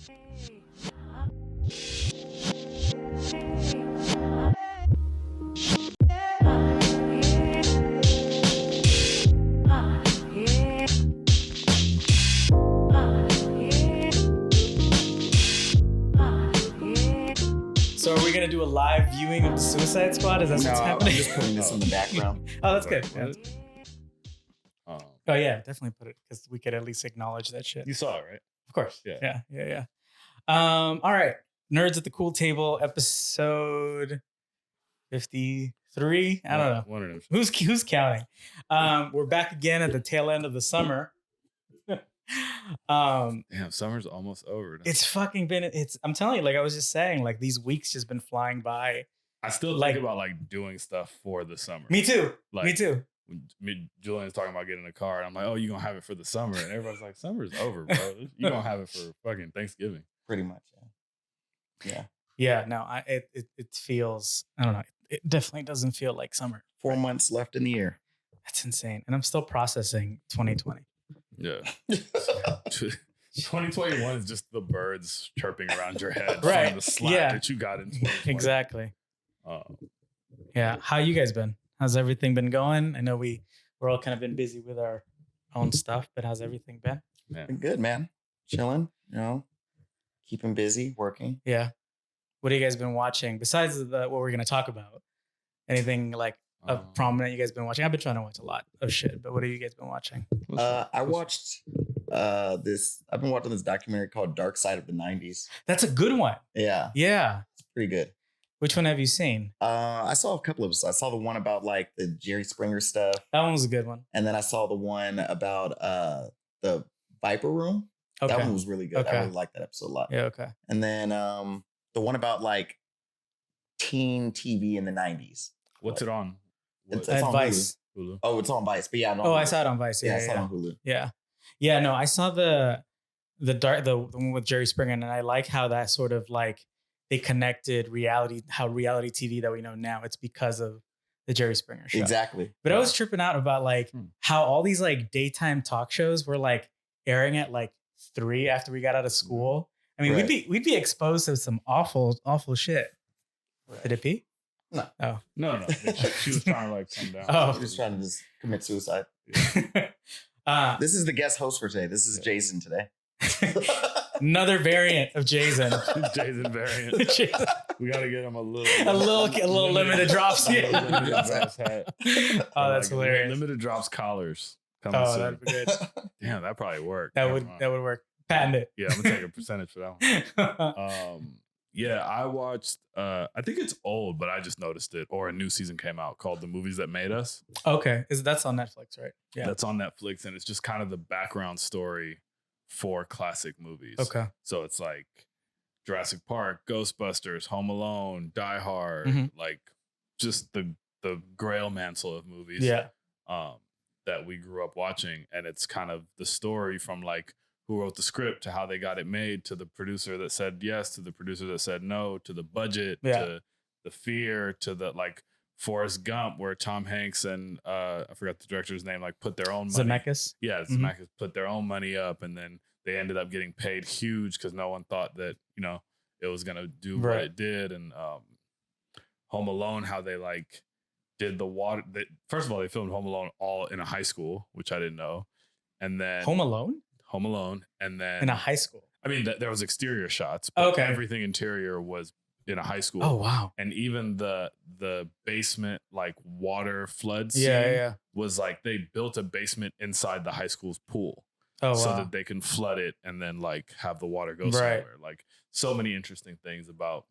So are we gonna do a live viewing of the Suicide Squad? Is that what's happening? I'm just putting this in the background. Oh, that's good. What? Yeah. Oh yeah, definitely put it because we could at least acknowledge that shit. You saw it, right? Of course. Yeah. Yeah. All right. Nerds at the Cool Table, episode 53. I don't know. One of them. Who's counting? We're back again at the tail end of the summer. Damn, summer's almost over. It's fucking been. I'm telling you, like I was just saying, like these weeks just been flying by. I still think about like doing stuff for the summer. Me too. Like, me too. Julian's talking about getting a car, and I'm like, oh, you gonna have it for the summer, and everybody's like, summer's over, bro. You gonna have it for fucking Thanksgiving. Pretty much, yeah. Yeah. No, it feels. I don't know. It definitely doesn't feel like summer. 4 months left in the year. That's insane, and I'm still processing 2020. Yeah. 2021 is just the birds chirping around your head Right. from the slap that you got in 2020. Exactly. Yeah. How you guys been? How's everything been going? I know we're all kind of been busy with our own stuff, but how's everything been? Been good, man. Chilling, keeping busy, working. Yeah. What have you guys been watching besides what we're going to talk about? Anything like prominent you guys been watching? I've been trying to watch a lot of shit, but what have you guys been watching? I watched this. I've been watching this documentary called Dark Side of the 90s. That's a good one. Yeah. Yeah. It's pretty good. Which one have you seen? I saw a couple of them. I saw the one about like the Jerry Springer stuff. That one was a good one. And then I saw the one about the Viper Room. Okay. That one was really good. Okay. I really liked that episode a lot. Yeah, okay. And then the one about like teen TV in the 90s. What's it on? It's on Vice. Hulu. Oh, it's on Vice. But yeah, no. I saw it on Vice. Yeah, Yeah, I saw it on Hulu. Yeah. Yeah, no, I saw the one with Jerry Springer, and I like how that sort of like they connected reality TV that we know now, it's because of the Jerry Springer show. Exactly. But I was tripping out about like how all these like daytime talk shows were like airing at like 3 after we got out of school. I mean, Right. we'd be exposed to some awful shit. Right. Did it pee? No. Oh. No. She was trying to like come down. Oh. I'm just trying to just commit suicide. This is the guest host for today. This is Jason today. Another variant of Jason. Jason variant. Jason. We gotta get him a little limited drops. limited drops hat. Oh, that's hilarious. Limited drops collars. Coming Oh, soon. that'd be good. Damn, that probably work. That would work. Patent it. Yeah, I'm gonna take a percentage for that one. Yeah, I watched. I think it's old, but I just noticed it. Or a new season came out called "The Movies That Made Us." Okay, that's on Netflix, right? Yeah, that's on Netflix, and it's just kind of the background story for classic movies. Okay, so it's like Jurassic Park, Ghostbusters, Home Alone, Die Hard, like just the Grail mantle of movies. Yeah, that we grew up watching, and it's kind of the story from like who wrote the script to how they got it made to the producer that said yes to the producer that said no to the budget to the fear to the like Forrest Gump where Tom Hanks and I forgot the director's name like put their own money. Zemeckis. Yeah, Zemeckis put their own money up, and then they ended up getting paid huge because no one thought that it was gonna do what it did. And Home Alone, how they like did the water. First of all, they filmed Home Alone all in a high school, which I didn't know, and then Home Alone, and then in a high school. I mean, there was exterior shots, but everything interior was in a high school. Oh wow! And even the basement, like water flood scene, was like they built a basement inside the high school's pool, so that they can flood it and then like have the water go somewhere. Like so many interesting things about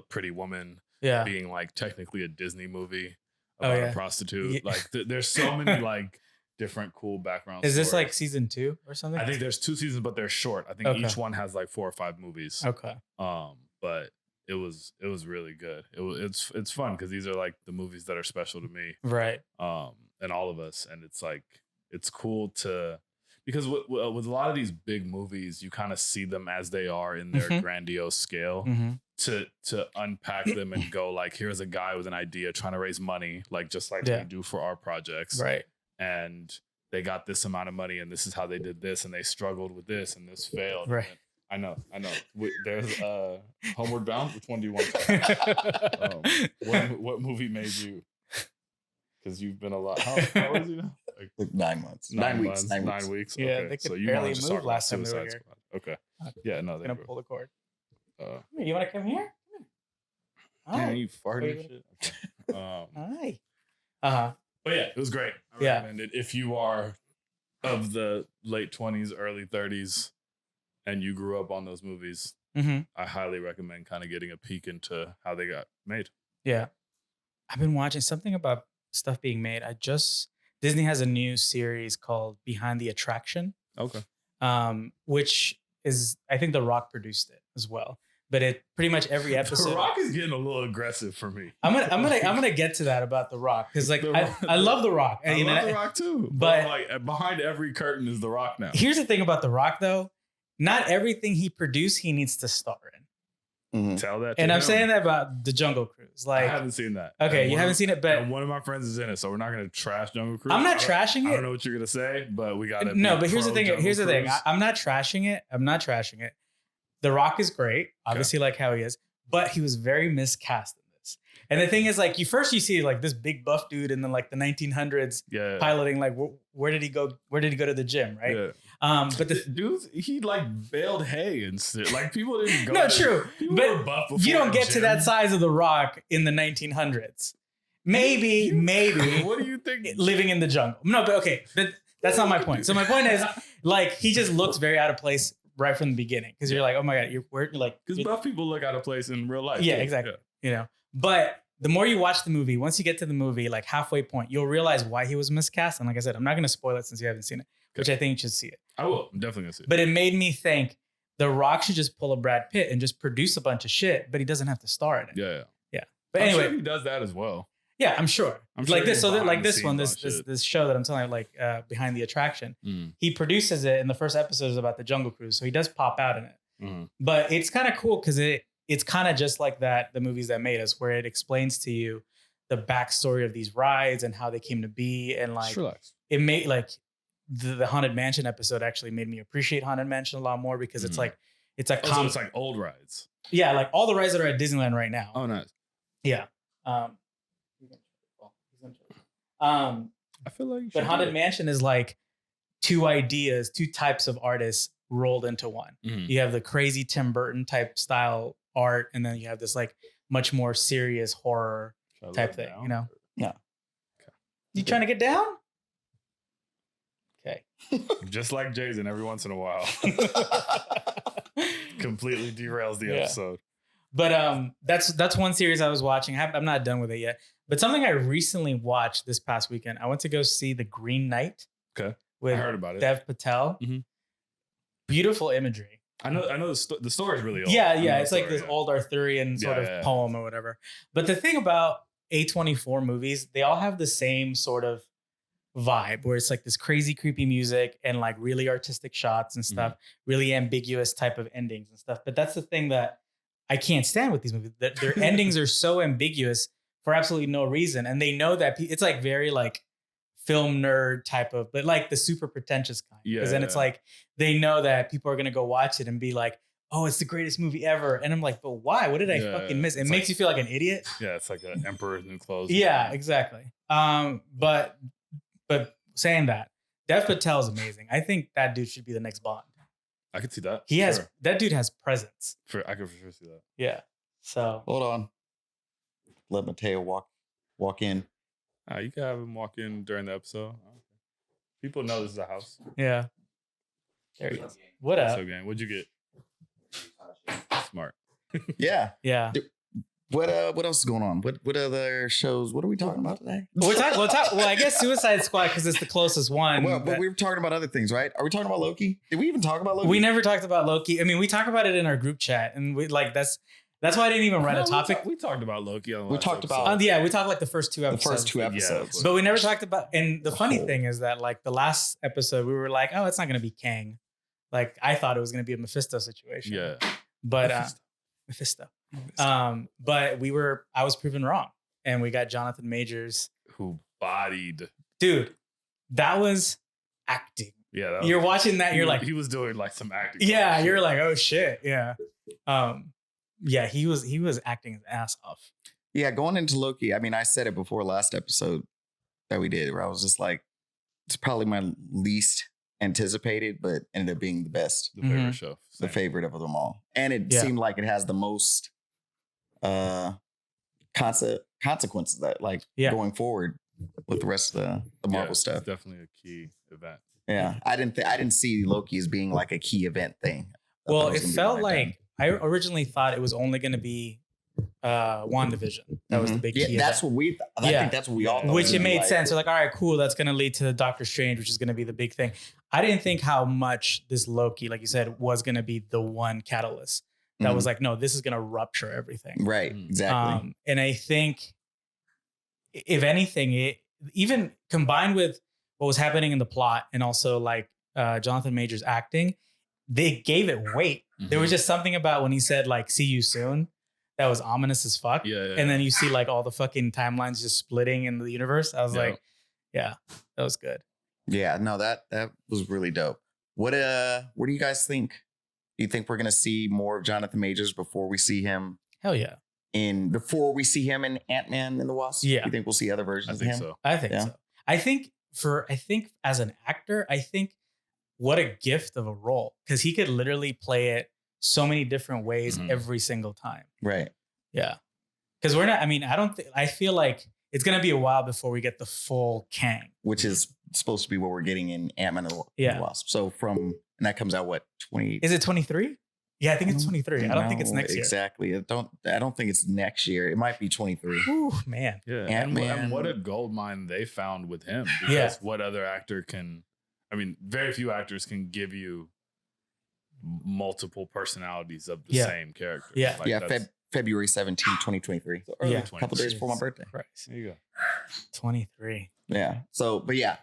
Pretty Woman being like technically a Disney movie about a prostitute. Like there's so many like different cool background Is stories. this like season 2 or something? I think there's 2 seasons, but they're short. I think each one has like 4 or 5 movies. Okay. But it was really good. It's fun because these are like the movies that are special to me. Right. And all of us. And it's like, it's cool to, because with a lot of these big movies, you kind of see them as they are in their grandiose scale. To unpack them and go like, here's a guy with an idea trying to raise money, like just like we do for our projects. Right. And they got this amount of money and this is how they did this and they struggled with this and this failed. Right. I know. There's Homeward Bound. Which one do you want to talk what movie made you? Because you've been a lot. How old is you now? Like 9 months. 9 weeks. 9 weeks. Yeah, okay. they could So you barely want to move last time they were Suicide here. Squad. Okay. Yeah, no, Gonna pull the cord. You You want to come here? yeah, you farted and shit. Hi. But yeah, it was great. I recommend it if you are of the late 20s, early 30s, and you grew up on those movies. Mm-hmm. I highly recommend kind of getting a peek into how they got made. Yeah, I've been watching something about stuff being made. Disney has a new series called Behind the Attraction. Okay. Which is, I think The Rock produced it as well. But it pretty much every episode. The Rock is getting a little aggressive for me. I'm gonna get to that about The Rock because like I love The Rock. I love The Rock too. But like behind every curtain is The Rock now. Here's the thing about The Rock though, not everything he produced he needs to star in. Mm-hmm. Tell that. And I'm saying that about the Jungle Cruise. Like I haven't seen that. Okay, you haven't seen it, but one of my friends is in it, so we're not gonna trash Jungle Cruise. I'm not trashing it. I don't know what you're gonna say, but we gotta. No, but here's the thing. Here's the thing. Cruise. I'm not trashing it. The Rock is great, obviously, like how he is, but he was very miscast in this. And the thing is, like, you see like this big buff dude in like the 1900s piloting. Like, where did he go? Where did he go to the gym? Right. Yeah. But the dude, he like baled hay and shit. Like people didn't go. No, true. But you don't get to that size of The Rock in the 1900s. Maybe. What do you think? Living in the jungle. No, but okay. That's not my point. So my point is, like, he just looks very out of place right from the beginning because you're like, oh my god, you're like, because buff people look out of place in real life. Yeah, exactly. Yeah. You know, but the more you watch the movie, once you get to the movie, like halfway point, you'll realize why he was miscast. And like I said, I'm not going to spoil it since you haven't seen it, which I think you should see it. I will. I'm definitely gonna see it. But it made me think The Rock should just pull a Brad Pitt and just produce a bunch of shit, but he doesn't have to star in it. Yeah. But I'm anyway, sure he does that as well. Yeah, I'm sure. Like this, so like this one, this show that I'm telling you, like Behind the Attraction, he produces it, and the first episode is about the Jungle Cruise, so he does pop out in it. Mm-hmm. But it's kind of cool because it's kind of just like that, the movies that made us, where it explains to you the backstory of these rides and how they came to be, and like it made like the Haunted Mansion episode actually made me appreciate Haunted Mansion a lot more because it's like it's a so it's like old rides. Yeah, like all the rides that are at Disneyland right now. Oh, nice. Yeah. I feel like, but Haunted Mansion is like two types of artists rolled into one. Mm-hmm. You have the crazy Tim Burton type style art, and then you have this like much more serious horror type thing. Down? You know? Yeah. Okay. You trying to get down? Okay. Just like Jason, every once in a while, completely derails the episode. But that's one series I was watching. I'm not done with it yet. But something I recently watched this past weekend, I went to go see The Green Knight. Okay. With I heard about it. Dev Patel. Mm-hmm. Beautiful imagery. I know the story is really old. Yeah. It's like this old Arthurian sort of poem or whatever. But the thing about A24 movies, they all have the same sort of vibe where it's like this crazy, creepy music and like really artistic shots and stuff, really ambiguous type of endings and stuff. But that's the thing that I can't stand with these movies. Their endings are so ambiguous for absolutely no reason. And they know that it's like very like film nerd type of, but like the super pretentious kind. Because then it's like, they know that people are going to go watch it and be like, oh, it's the greatest movie ever. And I'm like, but why? What did I fucking miss? It makes you feel like an idiot. Yeah. It's like an Emperor's New Clothes. Yeah, exactly. But saying that, Dev Patel is amazing. I think that dude should be the next Bond. I could see that. That dude has presence. I could for sure see that. Yeah. So hold on. Let Mateo walk in. You can have him walk in during the episode. People know this is a house. Yeah. There he is. What up? So gang, what'd you get? Smart. Yeah. Yeah. What else is going on? What other shows? What are we talking about today? Well, I guess Suicide Squad because it's the closest one. Well, but we were talking about other things, right? Are we talking about Loki? Did we even talk about Loki? We never talked about Loki. I mean, we talk about it in our group chat, and we like that's why I didn't even write a topic. We talked about Loki. We talked about we talked like the first two episodes. Yeah, but we never talked about. And the funny thing is that like the last episode, we were like, oh, it's not going to be Kang. Like I thought it was going to be a Mephisto situation. Yeah, but Mephisto. But I was proven wrong, and we got Jonathan Majors, who bodied. Dude, that was acting. Yeah, you're watching that. You're like, he was doing like some acting. Yeah, you're like, oh shit, yeah, yeah. He was acting his ass off. Yeah, going into Loki. I mean, I said it before last episode that we did, where I was just like, it's probably my least anticipated, but ended up being the best, the favorite show, the favorite of them all, and it seemed like it has the most consequences that going forward with the rest of the Marvel stuff. It's definitely a key event. Yeah, I didn't see Loki as being like a key event thing. Well, it felt like I originally thought it was only going to be WandaVision. That was the big key. That's what we. I think that's what we all thought. Which it made sense. We're like, all right, cool. That's going to lead to Doctor Strange, which is going to be the big thing. I didn't think how much this Loki, like you said, was going to be the one catalyst that was like, no, this is going to rupture everything. Right. Exactly. And I think, if anything, it even combined with what was happening in the plot and also like Jonathan Majors acting, they gave it weight. There was just something about when he said like, see you soon, that was ominous as fuck. And then you see like all the fucking timelines just splitting in the universe. I was like, yeah, that was good. Yeah, no, that was really dope. What do you guys think? Do you think we're gonna see more of Jonathan Majors before we see him? Hell yeah. Before we see him in Ant-Man and the Wasp? Yeah. You think we'll see other versions of him? So. I think so. I think as an actor, I think what a gift of a role, because he could literally play it so many different ways every single time. Right. Yeah. Because we're not, I mean, I feel like it's going to be a while before we get the full Kang. Which is supposed to be what we're getting in Ant-Man and the Wasp. So and that comes out what, 20? Is it 23? Yeah, I think it's 23. I don't think it's next year. Exactly. I don't think it's next year. It might be 23. Ooh, man. Yeah. And what a gold mine they found with him. Because what other actor very few actors can give you multiple personalities of the same character. Yeah. February 17, 2023. So early, a couple days before my birthday. Right. There you go. 23. Yeah. So, but yeah.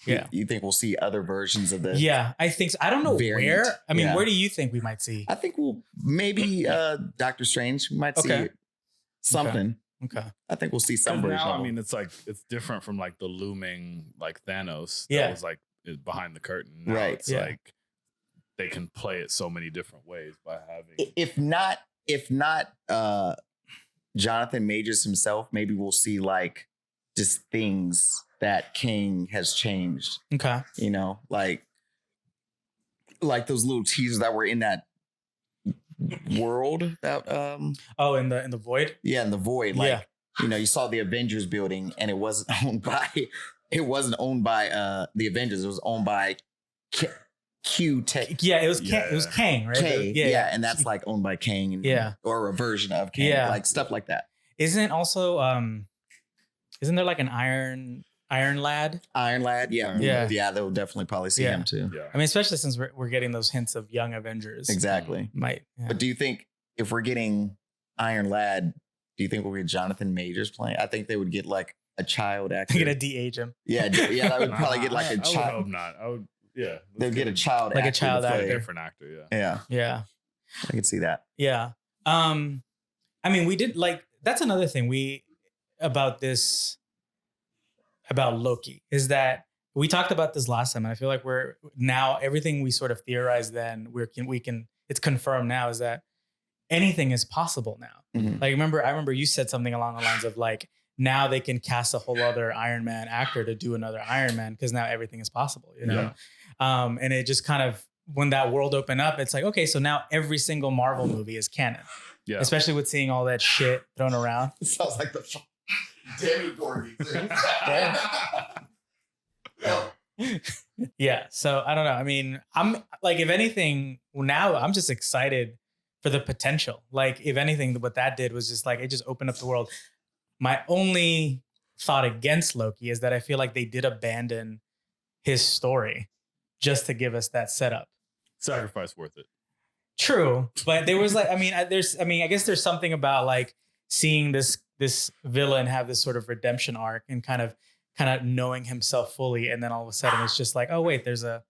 Yeah. You think we'll see other versions of the I think so. I don't know variant. where. I mean, where do you think we might see? I think we'll maybe Doctor Strange. We might see something. Okay. I think we'll see some version. Now, I mean, it's like it's different from like the looming like Thanos. Yeah. That was like behind the curtain. Now right. It's like they can play it so many different ways by having if not Jonathan Majors himself, maybe we'll see like just things that King has changed. Okay. You know, like those little teasers that were in that world that in the void. Yeah, in the void. Like you saw the Avengers building and it wasn't owned by the Avengers. It was owned by Q Tech. Yeah, it was it was Kang, right? Yeah, and that's like owned by Kang or a version of Kang, like stuff like that. Isn't there like an Iron Lad? Iron Lad, yeah. They'll definitely probably see him too. Yeah. I mean, especially since we're getting those hints of young Avengers. Exactly. Might. Yeah. But do you think if we're getting Iron Lad, do you think we'll get Jonathan Majors playing? I think they would get like a child actor. They're gonna de-age him. Yeah. I would probably get like a child. I would hope not. I would. Yeah. They'd get a child like actor. A child actor. Different actor. Yeah. Yeah. I can see that. Yeah. I mean, we did like that's another thing about Loki is that we talked about this last time, and I feel like we're now everything we sort of theorized then we can it's confirmed now is that anything is possible now. Mm-hmm. Like I remember you said something along the lines of like now they can cast a whole other Iron Man actor to do another Iron Man because now everything is possible, you know? Yeah. And it just kind of when that world opened up, it's like, okay, so now every single Marvel movie is canon. Yeah. Especially with seeing all that shit thrown around. It sounds like the Demi-Gordy. Yeah. So I don't know. I mean, I'm like, if anything, now I'm just excited for the potential. Like, if anything, what that did was just like, it just opened up the world. My only thought against Loki is that I feel like they did abandon his story just to give us that setup. Sacrifice worth it. True. But there was like, I guess there's something about like seeing this villain have this sort of redemption arc and kind of knowing himself fully. And then all of a sudden it's just like, oh wait, there's a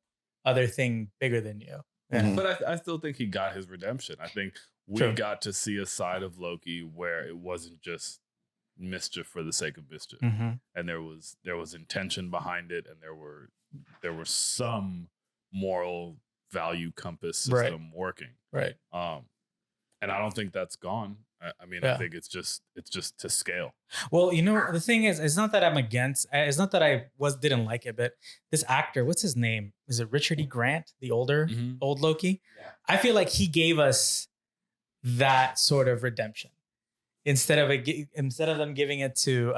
other thing bigger than you. Yeah. Mm-hmm. But I still think he got his redemption. I think we got to see a side of Loki where it wasn't just mischief for the sake of mischief. Mm-hmm. And there was intention behind it. And there were there was some moral value compass system working. Right. And I don't think that's gone. I mean, I think it's just to scale. Well, the thing is, it's not that I'm against. It's not that I didn't like it, but this actor, what's his name? Is it Richard E. Grant, the old Loki? Yeah. I feel like he gave us that sort of redemption instead of them giving it to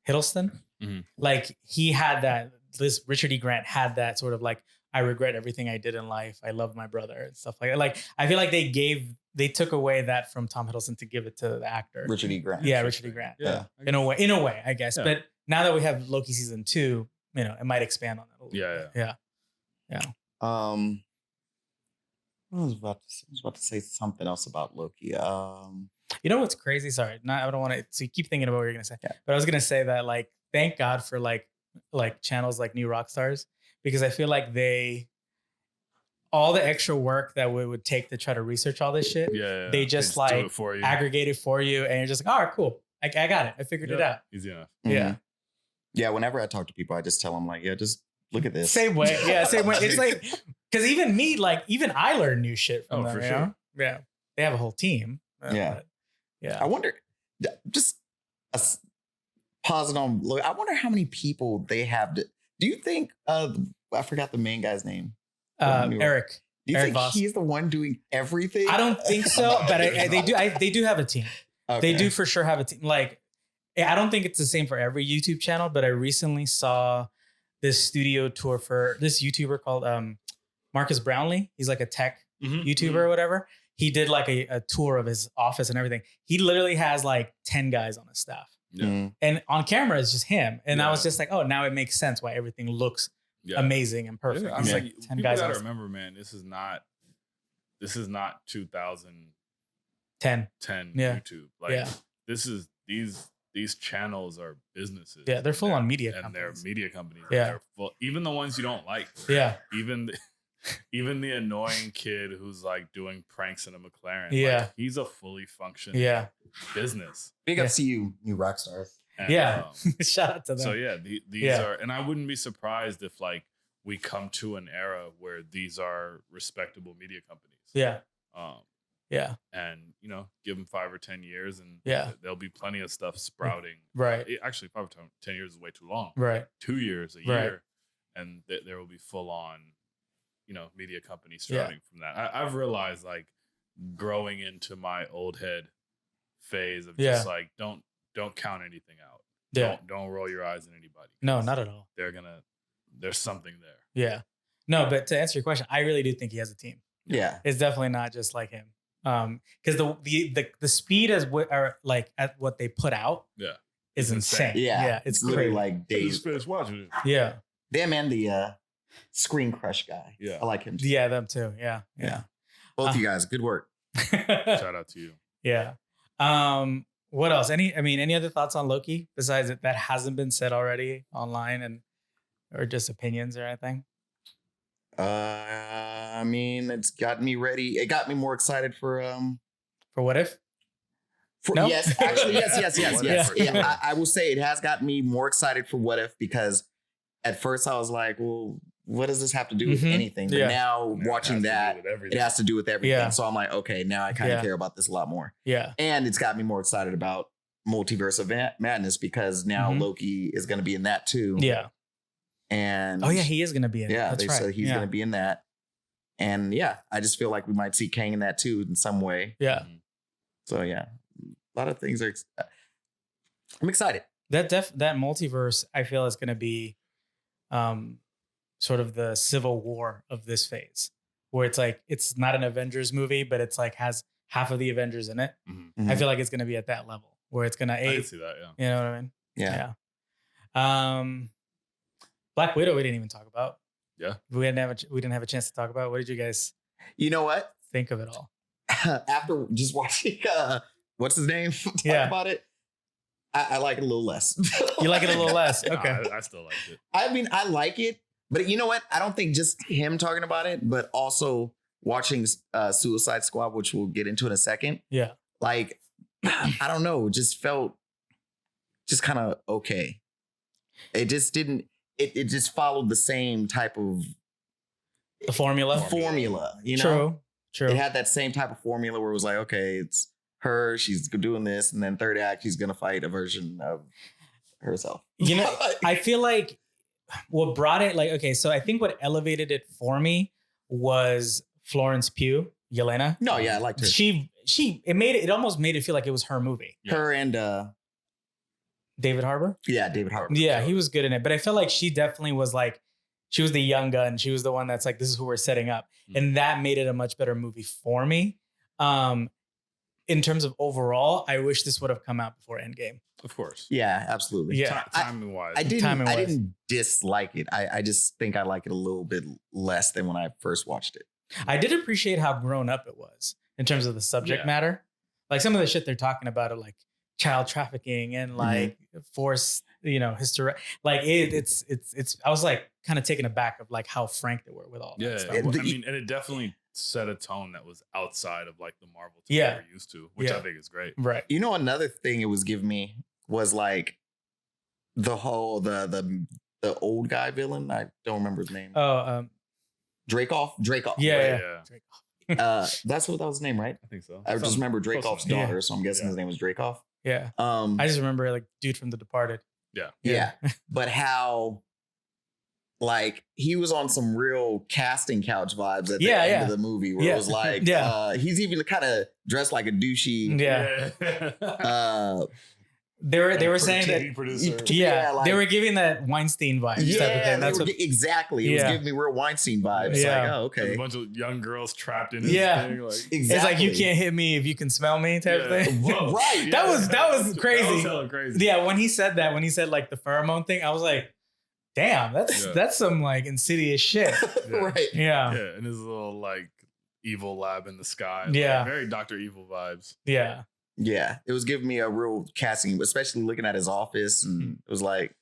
Hiddleston. Mm-hmm. Like he had that. This Richard E. Grant had that sort of like, I regret everything I did in life. I love my brother and stuff like that. Like I feel like they took away that from Tom Hiddleston to give it to the actor Richard E. Grant. Yeah, Richard E. Grant. Yeah, in a way, I guess. Yeah. But now that we have Loki season 2, it might expand on that a little bit. Yeah. I was about to say something else about Loki. What's crazy? Sorry, I don't want to. So you keep thinking about what you're gonna say. Yeah. But I was gonna say that like, thank God for like channels like New Rockstars, because I feel like all the extra work that we would take to try to research all this shit, they just like aggregate it for you, and you're just like, all right, cool. I got it. I figured it out. Easy enough. Yeah. Yeah. Whenever I talk to people, I just tell them like, just look at this. Same way. Yeah. Same way. It's like, because even me, like, even I learn new shit from them. For sure. Yeah. They have a whole team. Yeah. I wonder, just pausing on, look, I wonder how many people they have. Do you think, I forgot the main guy's name. Eric. Do you Eric think Voss. he's the one doing everything? I don't think so, but they do have a team. Okay. They do for sure have a team. Like, I don't think it's the same for every YouTube channel, but I recently saw this studio tour for this YouTuber called Marcus Brownlee. He's like a tech YouTuber or whatever. He did like a tour of his office and everything. He literally has like 10 guys on his staff. Yeah. And on camera, it's just him. And I was just like, oh, now it makes sense why everything looks amazing and perfect. Yeah. I mean, like, 10 guys. You gotta remember, man, this is not 2010 YouTube. Like these channels are businesses. Yeah, they're full on media and companies. They're media companies. Yeah. They're full, even the ones you don't like. Yeah. Even the annoying kid who's like doing pranks in a McLaren. Yeah. Like, he's a fully functioning business. Big up to you, New Rockstars. And, shout out to them. So these are, and I wouldn't be surprised if like we come to an era where these are respectable media companies. Yeah. And give them 5 or 10 years, and there'll be plenty of stuff sprouting. Right. Actually, 5 or 10 years is way too long. Right. 2 years, a year, and there will be full on, media companies sprouting from that. I've realized, like, growing into my old head phase of just like don't count anything out. Yeah. Don't roll your eyes at anybody. No, not at all. There's something there. Yeah. No, but to answer your question, I really do think he has a team. Yeah. It's definitely not just like him. Because the speed at what they put out is insane. Yeah. It's literally crazy. like days. I just finished watching it. Yeah. Them and the Screen Crush guy. Yeah. I like him too. Yeah, them too. Yeah. Both of you guys, good work. Shout out to you. Yeah. What else? Any other thoughts on Loki besides that hasn't been said already online or just opinions or anything? It's gotten me ready. It got me more excited for What If? No? Yes, actually, yes. Yeah. I will say it has gotten me more excited for What If, because at first I was like, well, what does this have to do with anything? But now watching that, it has to do with everything. Yeah. So I'm like, okay, now I kind of care about this a lot more. Yeah. And it's got me more excited about Multiverse of Madness, because now Loki is going to be in that too. Yeah. And he is going to be in it. Yeah, That's they said he's going to be in that. And I just feel like we might see Kang in that too in some way. Yeah. So a lot of things are. I'm excited. That multiverse, I feel, is going to be, sort of the civil war of this phase, where it's like it's not an Avengers movie, but it's like has half of the Avengers in it. Mm-hmm. I feel like it's going to be at that level where it's going to. I can see that. Yeah. You know what I mean? Yeah. Black Widow, we didn't even talk about. Yeah. We didn't have a chance to talk about. What did you guys? You know what? Think of it all after just watching. What's his name? Talk about it. I like it a little less. You like it a little less? Okay. No, I still like it. I like it, but you know what? I don't think just him talking about it, but also watching Suicide Squad, which we'll get into in a second. Yeah. Like, I don't know, just felt just kind of okay. It just didn't. it just followed the same type of the formula. You know, True. It had that same type of formula where it was like, okay, it's her, she's doing this, and then third act, she's gonna fight a version of herself. You know, I feel like what brought it, like, okay, so I think what elevated it for me was Florence Pugh, Yelena. No, yeah, I liked her. It almost made it feel like it was her movie. Her and David Harbour. Yeah, David Harbour. Yeah, he was good in it, but I felt like she definitely was like, she was the young gun. She was the one that's like, this is who we're setting up. And that made it a much better movie for me. In terms of overall, I wish this would have come out before Endgame. Of course. Yeah, absolutely. Yeah. Timing wise. I didn't dislike it. I just think I like it a little bit less than when I first watched it. I did appreciate how grown up it was in terms of the subject matter. Like some of the shit they're talking about are like child trafficking and like forced, history. Like it's I was like kind of taken aback of like how frank they were with all that stuff. And it definitely set a tone that was outside of like the Marvel tone we're used to, which I think is great. Right. You know, another thing it was giving me was like the whole the old guy villain. I don't remember his name. Dreykov. Yeah. That's what that was his name, right? I think so. I just remember Dreykov's daughter, so I'm guessing his name was Dreykov. Yeah. I just remember like dude from The Departed. Yeah. But how like he was on some real casting couch vibes at the end of the movie where it was like he's even kind of dressed like a douchey. They were saying that producer. They were giving that Weinstein vibes type of thing. That's exactly. It was giving me real Weinstein vibes. It's like, oh, okay. There's a bunch of young girls trapped in this thing. Like, exactly. It's like you can't hit me if you can smell me type of thing. Right. That was crazy. That was hella crazy. Yeah, when he said like the pheromone thing, I was like, damn, that's some like insidious shit. Right. Yeah. And his little like evil lab in the sky. Yeah. Very Dr. Evil vibes. Yeah. Yeah. It was giving me a real casting, especially looking at his office, and it was like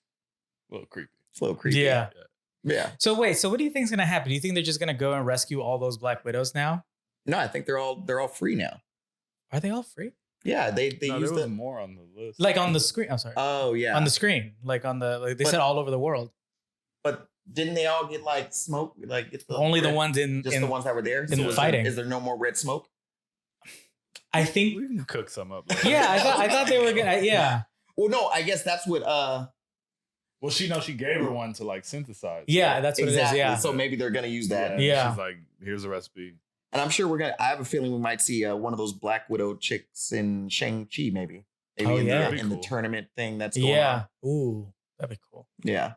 a little creepy. It's a little creepy. Yeah. So wait, so what do you think is gonna happen? Do you think they're just gonna go and rescue all those Black Widows now? No, I think they're all free now. Are they all free? Yeah, they no, used there was more on the list. Like on the screen. I'm sorry. Oh yeah. On the screen. Like they said all over the world. But didn't they all get like smoke? Like it's only the ones in the ones that were there in the fighting. Is there no more red smoke? I think we can cook some up. Yeah, I thought they were gonna. Yeah. Well, no, I guess that's what. Well, she gave her one to like synthesize. Yeah, that's what it is. Yeah. So maybe they're gonna use that. Yeah. She's like, here's a recipe. And I'm sure I have a feeling we might see one of those Black Widow chicks in Shang-Chi, maybe. In the tournament thing that's going on. Ooh, that'd be cool. Yeah.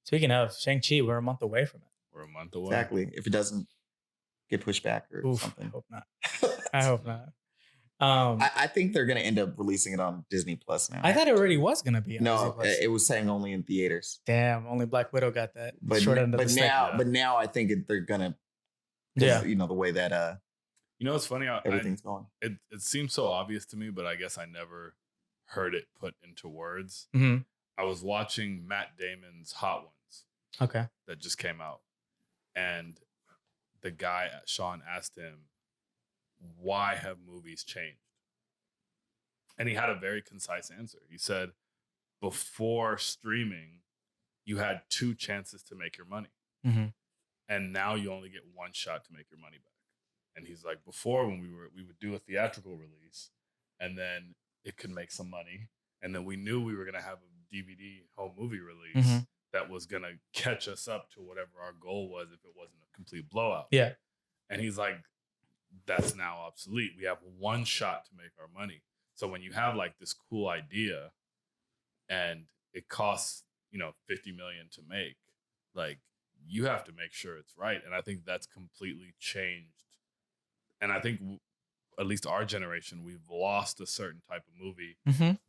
Speaking of Shang-Chi, we're a month away from it. We're a month away. Exactly. If it doesn't get pushed back or something. I hope not. I hope not. I think they're going to end up releasing it on Disney Plus now. I thought it already was going to be on No, Disney Plus. It was saying only in theaters. Damn, only Black Widow got that. But now I think they're going to, the way that it's funny. Everything's going. It seems so obvious to me, but I guess I never heard it put into words. Mm-hmm. I was watching Matt Damon's Hot Ones. Okay. That just came out. And the guy, Sean, asked him, why have movies changed? And he had a very concise answer. He said, before streaming, you had 2 chances to make your money. Mm-hmm. And now you only get 1 shot to make your money back. And he's like, before when we would do a theatrical release and then it could make some money. And then we knew we were going to have a DVD home movie release that was going to catch us up to whatever our goal was if it wasn't a complete blowout. Yeah. And he's like, that's now obsolete. We have 1 shot to make our money. So when you have like this cool idea and it costs, $50 million to make, like you have to make sure it's right. And I think that's completely changed. And I think at least our generation, we've lost a certain type of movie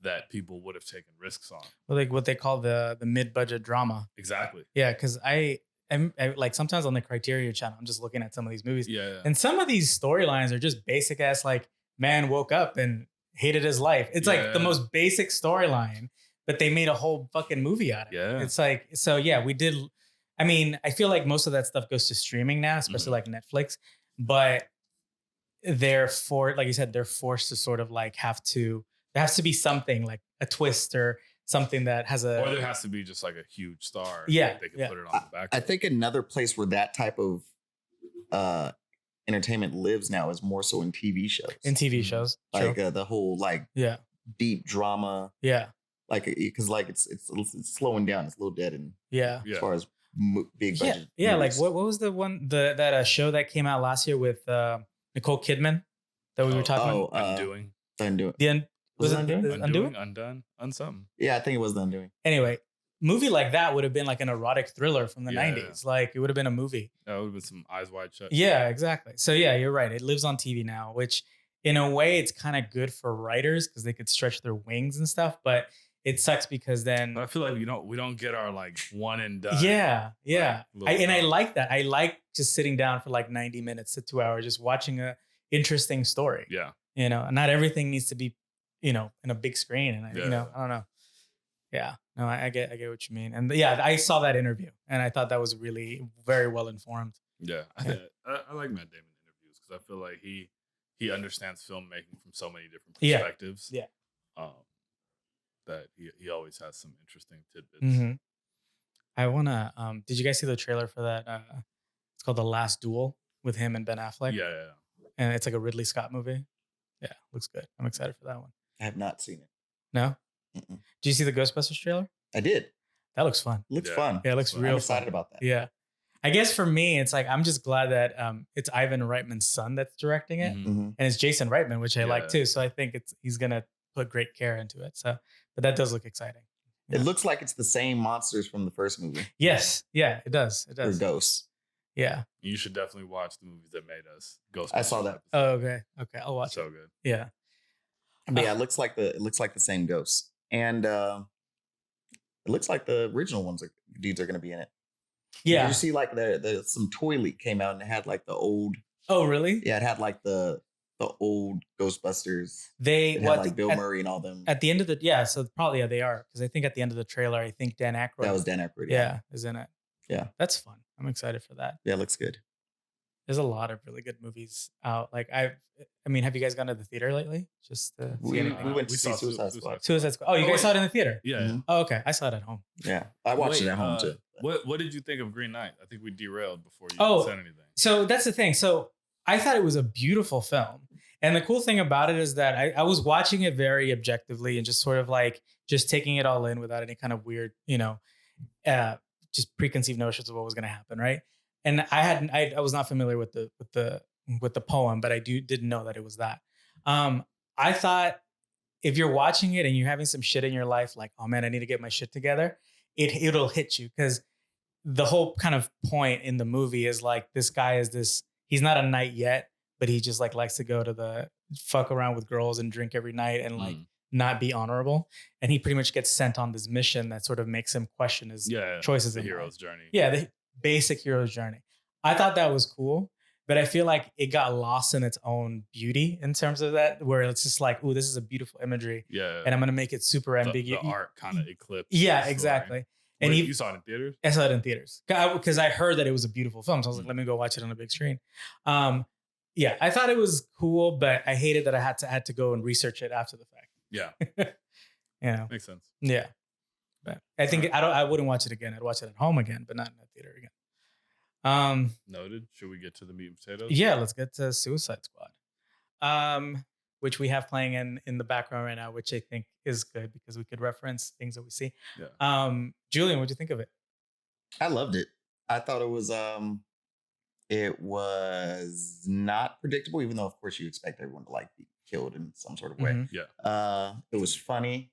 that people would have taken risks on. Well, like what they call the mid-budget drama. Exactly. Yeah, because I like sometimes on the Criteria channel, I'm just looking at some of these movies. Yeah. And some of these storylines are just basic ass, like, man woke up and hated his life. It's like the most basic storyline, but they made a whole fucking movie out of it. Yeah. It's like, so yeah, we did. I mean, I feel like most of that stuff goes to streaming now, especially like Netflix, but like you said, they're forced to sort of like there has to be something like a twist or something that has or there has to be just like a huge star. Yeah, they can put it on the back. I think another place where that type of entertainment lives now is more so in TV shows. In TV shows, like the whole like deep drama. Yeah, like because like it's slowing down. It's a little dead and as far as big budget. Yeah. Like what was the one that show that came out last year with Nicole Kidman that we were talking about? Undoing. Was it Undoing? Undone? Something. Yeah, I think it was The Undoing. Anyway, movie like that would have been like an erotic thriller from the 90s. Like it would have been a movie. That would have been some Eyes Wide Shut. Yeah, exactly. So yeah, you're right. It lives on TV now, which in a way it's kind of good for writers because they could stretch their wings and stuff. But it sucks because then I feel like we don't get our like one and done. Yeah. I like that. I like just sitting down for like 90 minutes to 2 hours, just watching a interesting story. Yeah. Not everything needs to be, in a big screen. And I don't know. Yeah. No, I get what you mean. And I saw that interview and I thought that was really very well informed. Yeah. I like Matt Damon interviews because I feel like he understands filmmaking from so many different perspectives. Yeah. That he always has some interesting tidbits. Mm-hmm. I wanna did you guys see the trailer for that? It's called The Last Duel with him and Ben Affleck. Yeah. And it's like a Ridley Scott movie. Yeah, looks good. I'm excited for that one. I have not seen it. No? Mm-mm. Did you see the Ghostbusters trailer? I did. That looks fun. Looks fun. Yeah, it looks real. I'm excited about that. Yeah. I guess for me, it's like I'm just glad that it's Ivan Reitman's son that's directing it, and it's Jason Reitman, which I like too. So I think he's gonna put great care into it. So, but that does look exciting. It looks like it's the same monsters from the first movie. Yes. Yeah, it does. It does. Or ghosts. Yeah. You should definitely watch the movies that made us. Ghostbusters. I saw that. Oh, okay. I'll watch it. So good. Yeah. But it looks like the same ghosts, and it looks like the original dudes are going to be in it. Yeah. Did you see like the some toy leak came out and it had like the old. Oh really? Yeah, it had like the old Ghostbusters. It had like Bill Murray and all them. At the end of so probably they are because I think at the end of the trailer I think Dan Aykroyd. That was Dan Aykroyd. Yeah, is in it. Yeah, that's fun. I'm excited for that. Yeah, it looks good. There's a lot of really good movies out. Like I mean, have you guys gone to the theater lately? Just to see anything? We went to see Suicide Squad. Suicide Squad. Oh, you guys saw it in the theater? Yeah. Mm-hmm. Oh, okay. I saw it at home. Yeah, I watched it at home too. What did you think of Green Knight? I think we derailed before you said anything. So that's the thing. So I thought it was a beautiful film. And the cool thing about it is that I was watching it very objectively and just sort of like just taking it all in without any kind of weird, just preconceived notions of what was going to happen, right? And I was not familiar with the poem, but I didn't know that it was that. I thought if you're watching it and you're having some shit in your life, like, oh man, I need to get my shit together, it'll hit you because the whole kind of point in the movie is like this guy he's not a knight yet, but he just like likes to go to fuck around with girls and drink every night and like not be honorable. And he pretty much gets sent on this mission that sort of makes him question his choices. The hero's journey. Yeah, the basic hero's journey. I thought that was cool, but I feel like it got lost in its own beauty in terms of that, where it's just like, oh, this is a beautiful imagery. Yeah. And I'm going to make it super ambiguous. The art kind of eclipsed. Yeah, exactly. And you saw it in theaters? I saw it in theaters because I heard that it was a beautiful film. So I was like, let me go watch it on a big screen. Yeah, I thought it was cool, but I hated that I had to go and research it after the fact. Yeah. Makes sense. Yeah. But I think I wouldn't watch it again. I'd watch it at home again, but not in the theater again. Noted. Should we get to the meat and potatoes? Yeah, let's get to Suicide Squad. Which we have playing in the background right now, which I think is good because we could reference things that we see. Yeah. Julian, what'd you think of it? I loved it. I thought it was not predictable, even though of course you expect everyone to like be killed in some sort of way. Mm-hmm. Yeah. It was funny.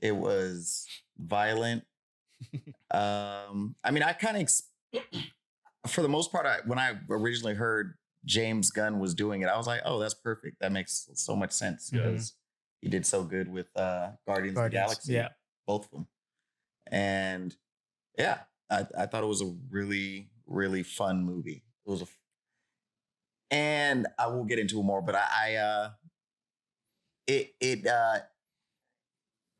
It was violent. I mean, I kind of, for the most part, when I originally heard James Gunn was doing it, I was like, oh, that's perfect. That makes so much sense because he did so good with Guardians of the Galaxy. Yeah. Both of them. And yeah, I thought it was a really, really fun movie. It was and I will get into it more, but I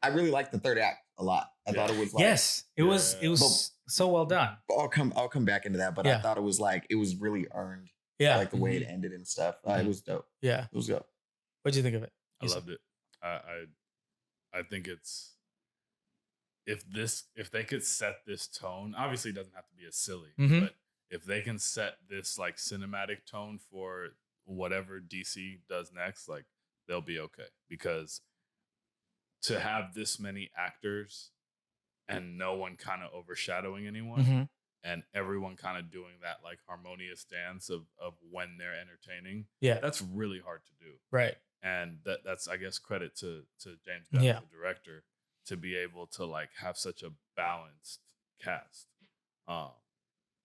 really liked the third act a lot. I thought it was like, it was so well done. I'll come back into that, but I thought it was really earned. Yeah, like the way it ended and stuff. It was dope. Yeah, it was dope. What'd you think of it? I loved it. I think it's if they could set this tone, obviously it doesn't have to be as silly, but if they can set this like cinematic tone for whatever DC does next, like they'll be okay. Because to have this many actors and no one kind of overshadowing anyone and everyone kind of doing that like harmonious dance of when they're entertaining, that's really hard to do. Right. And that's I guess credit to James Gunn, the director, to be able to like have such a balanced cast,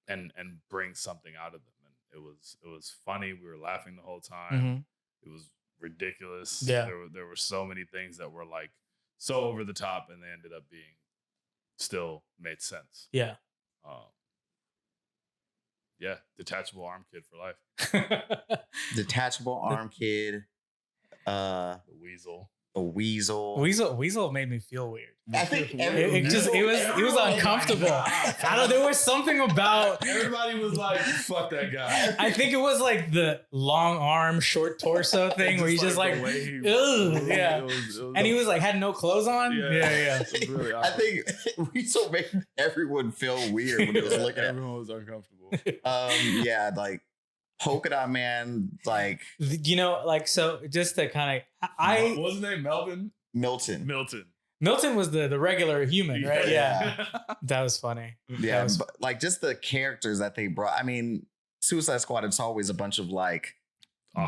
and bring something out of them. And it was funny. We were laughing the whole time. It was ridiculous. Yeah. There were so many things that were like so over the top, and they ended up being still made sense. Yeah. Yeah. Detachable arm kid for life. Detachable arm kid. The weasel. A weasel. Weasel made me feel weird. I think it was uncomfortable. I don't know. There was something about everybody was like, "Fuck that guy." I think it was like the long arm, short torso thing where he's just like, ugh, yeah. And he was like had no clothes on. Yeah. Really I think Weasel made everyone feel weird when he was looking at. Everyone was uncomfortable. Yeah, like Polka Dot Man, like like so. Just to kind of, what was his name? Milton was the regular human, right? Yeah. That was funny. Yeah, but like just the characters that they brought. I mean, Suicide Squad, it's always a bunch of like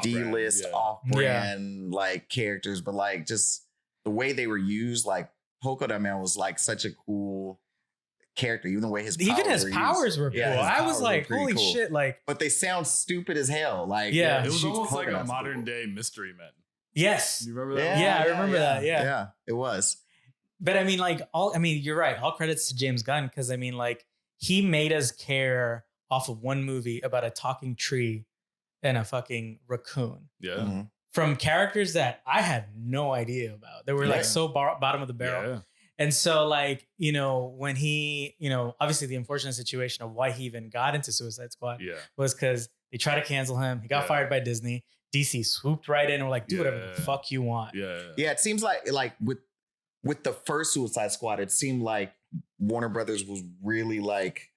D-list, off-brand like characters, but like just the way they were used, like Polka Dot Man was like such a cool character, even the way his powers were cool. I was like, holy shit, like, but they sound stupid as hell. Like, it was almost like a modern day Mystery Men. Yes. You remember that? Yeah, I remember that. Yeah, it was. But I mean, you're right. All credits to James Gunn, because I mean, like, he made us care off of one movie about a talking tree and a fucking raccoon. Yeah. From characters that I had no idea about. They were like so bottom of the barrel. Yeah. And so, like, when he, obviously the unfortunate situation of why he even got into Suicide Squad was because they tried to cancel him. He got fired by Disney. DC swooped right in and were like, do whatever the fuck you want. Yeah, it seems like with the first Suicide Squad, it seemed like Warner Brothers was really like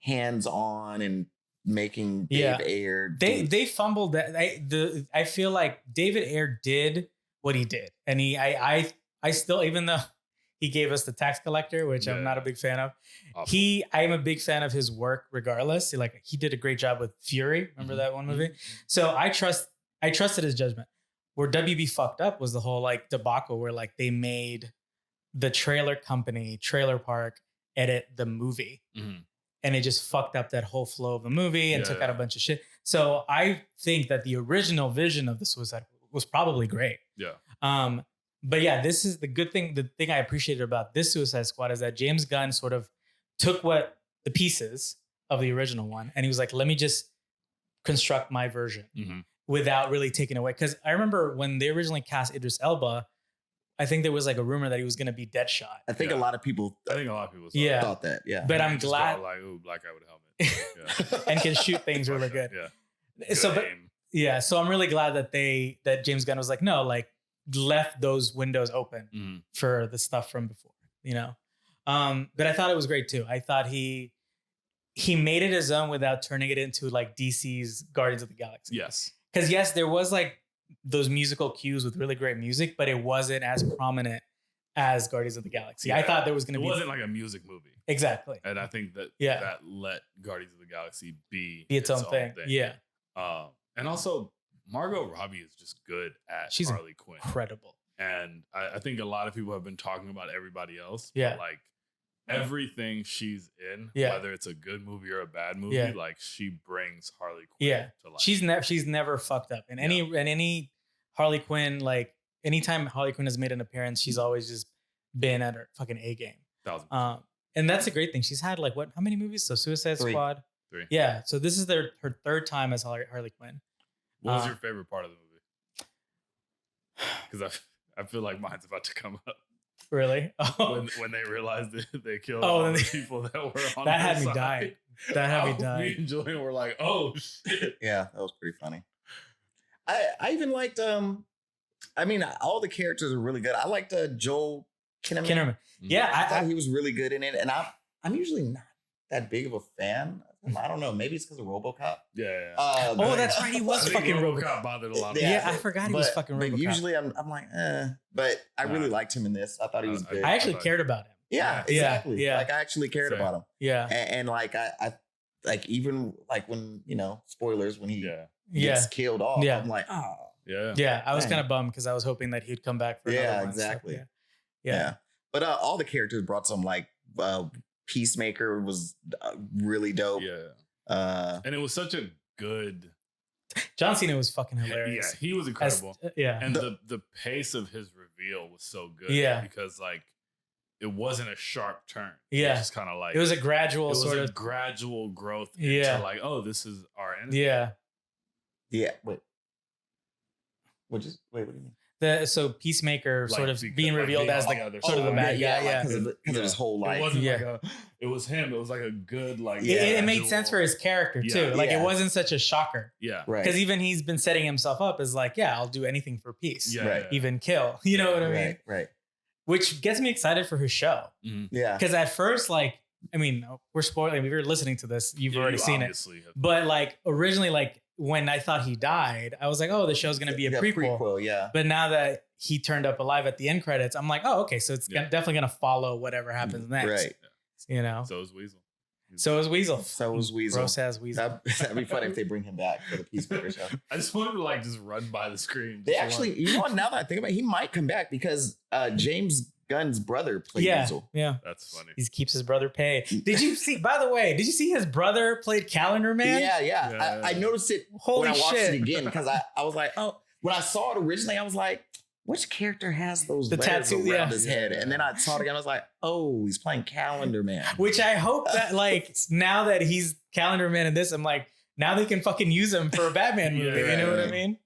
hands on and making Dave Ayer. They fumbled that. I feel like David Ayer did what he did, and I still, even though he gave us The Tax Collector, which I'm not a big fan of. Awesome. I'm a big fan of his work regardless. He did a great job with Fury. Remember that one movie? So I trusted his judgment. Where WB fucked up was the whole like debacle where like they made the trailer company, Trailer Park, edit the movie. And it just fucked up that whole flow of the movie and took out a bunch of shit. So I think that the original vision of the Suicide was probably great. Yeah. But yeah, this is the good thing. The thing I appreciated about this Suicide Squad is that James Gunn sort of took the pieces of the original one and he was like, let me just construct my version without really taking away. Because I remember when they originally cast Idris Elba, I think there was like a rumor that he was going to be Deadshot. I think a lot of people thought that. Yeah. But I'm glad. Like, ooh, black guy with a helmet. And can shoot things really good. Yeah. So I'm really glad that James Gunn was like, no, like, left those windows open for the stuff from before, but I thought it was great too. I thought he made it his own without turning it into like DC's Guardians of the Galaxy. Yes. Because there was like those musical cues with really great music, but it wasn't as prominent as Guardians of the Galaxy. I thought there was going to be. It wasn't like a music movie. Exactly. And I think that that let Guardians of the Galaxy be its own thing. Yeah. And also, Margot Robbie is just good at Harley Quinn. Incredible. And I think a lot of people have been talking about everybody else. Yeah. But like everything she's in, whether it's a good movie or a bad movie, like she brings Harley Quinn to life. She's never fucked up. In any Harley Quinn, like anytime Harley Quinn has made an appearance, she's always just been at her fucking A game. 1,000%. And that's a great thing. She's had like how many movies? So Suicide Squad. 3. Yeah. So this is her third time as Harley Quinn. What was your favorite part of the movie? Because I feel like mine's about to come up. Really? Oh. When they realized that they killed all the people that were on that had me dying. That had me dying. Me and Julian were like, oh shit. Yeah, that was pretty funny. I even liked all the characters are really good. I liked Joel Kinnaman. Yeah, I thought he was really good in it, and I'm usually not that big of a fan. I don't know. Maybe it's because of RoboCop. Yeah. That's right. He was fucking RoboCop. Bothered a lot. Yeah, I forgot he was fucking RoboCop. But usually I'm like, But I really liked him in this. I thought he was good. I actually cared about him. Yeah, exactly. Yeah. Like I actually cared about him. Yeah. And like I like even like when spoilers when he gets killed off. Yeah. I'm like, oh. Yeah. I was kind of bummed because I was hoping that he'd come back for another one. Exactly. So, yeah. But all the characters brought some like Peacemaker was really dope. Yeah. And it was such a good. John Cena was fucking hilarious. Yeah, he was incredible. And the pace of his reveal was so good. Yeah. Because like it wasn't a sharp turn. Yeah. It was just kind of like it was a gradual gradual growth into like, oh, this is our enemy. Yeah. Yeah. Wait, what do you mean? So Peacemaker sort of being revealed as the sort of the bad guy, because of his whole life. It wasn't it was him. It was like a good it made sense for his character too. Like it wasn't such a shocker. Yeah, right. Because even he's been setting himself up as like, I'll do anything for peace. Yeah, right. Even kill. You know what I mean? Right. Which gets me excited for his show. Mm-hmm. Yeah. Because at first, like, I mean, we're spoiling. If you're listening to this, you've already seen it. But like originally, like when I thought he died, I was like, oh, the show's gonna be a prequel. Yeah. But now that he turned up alive at the end credits, I'm like, oh, okay, so it's definitely gonna follow whatever happens next. Right. You know. So is Weasel. So is Weasel. Gross ass Weasel. That'd be funny if they bring him back for the Peacemaker show. I just wanted to like just run by the screen. They actually, you know what? Now that I think about it, he might come back because James Gunn's brother played Weasel. Yeah, that's funny. He keeps his brother paid. Did you see? By the way, did you see his brother played Calendar Man? Yeah. I noticed it when I watched it again because I was like, oh, when I saw it originally, I was like, which character has those letters around his head? And then I saw it again, I was like, oh, he's playing Calendar Man. Which I hope that like now that he's Calendar Man in this, I'm like, now they can fucking use him for a Batman movie. You know what I mean?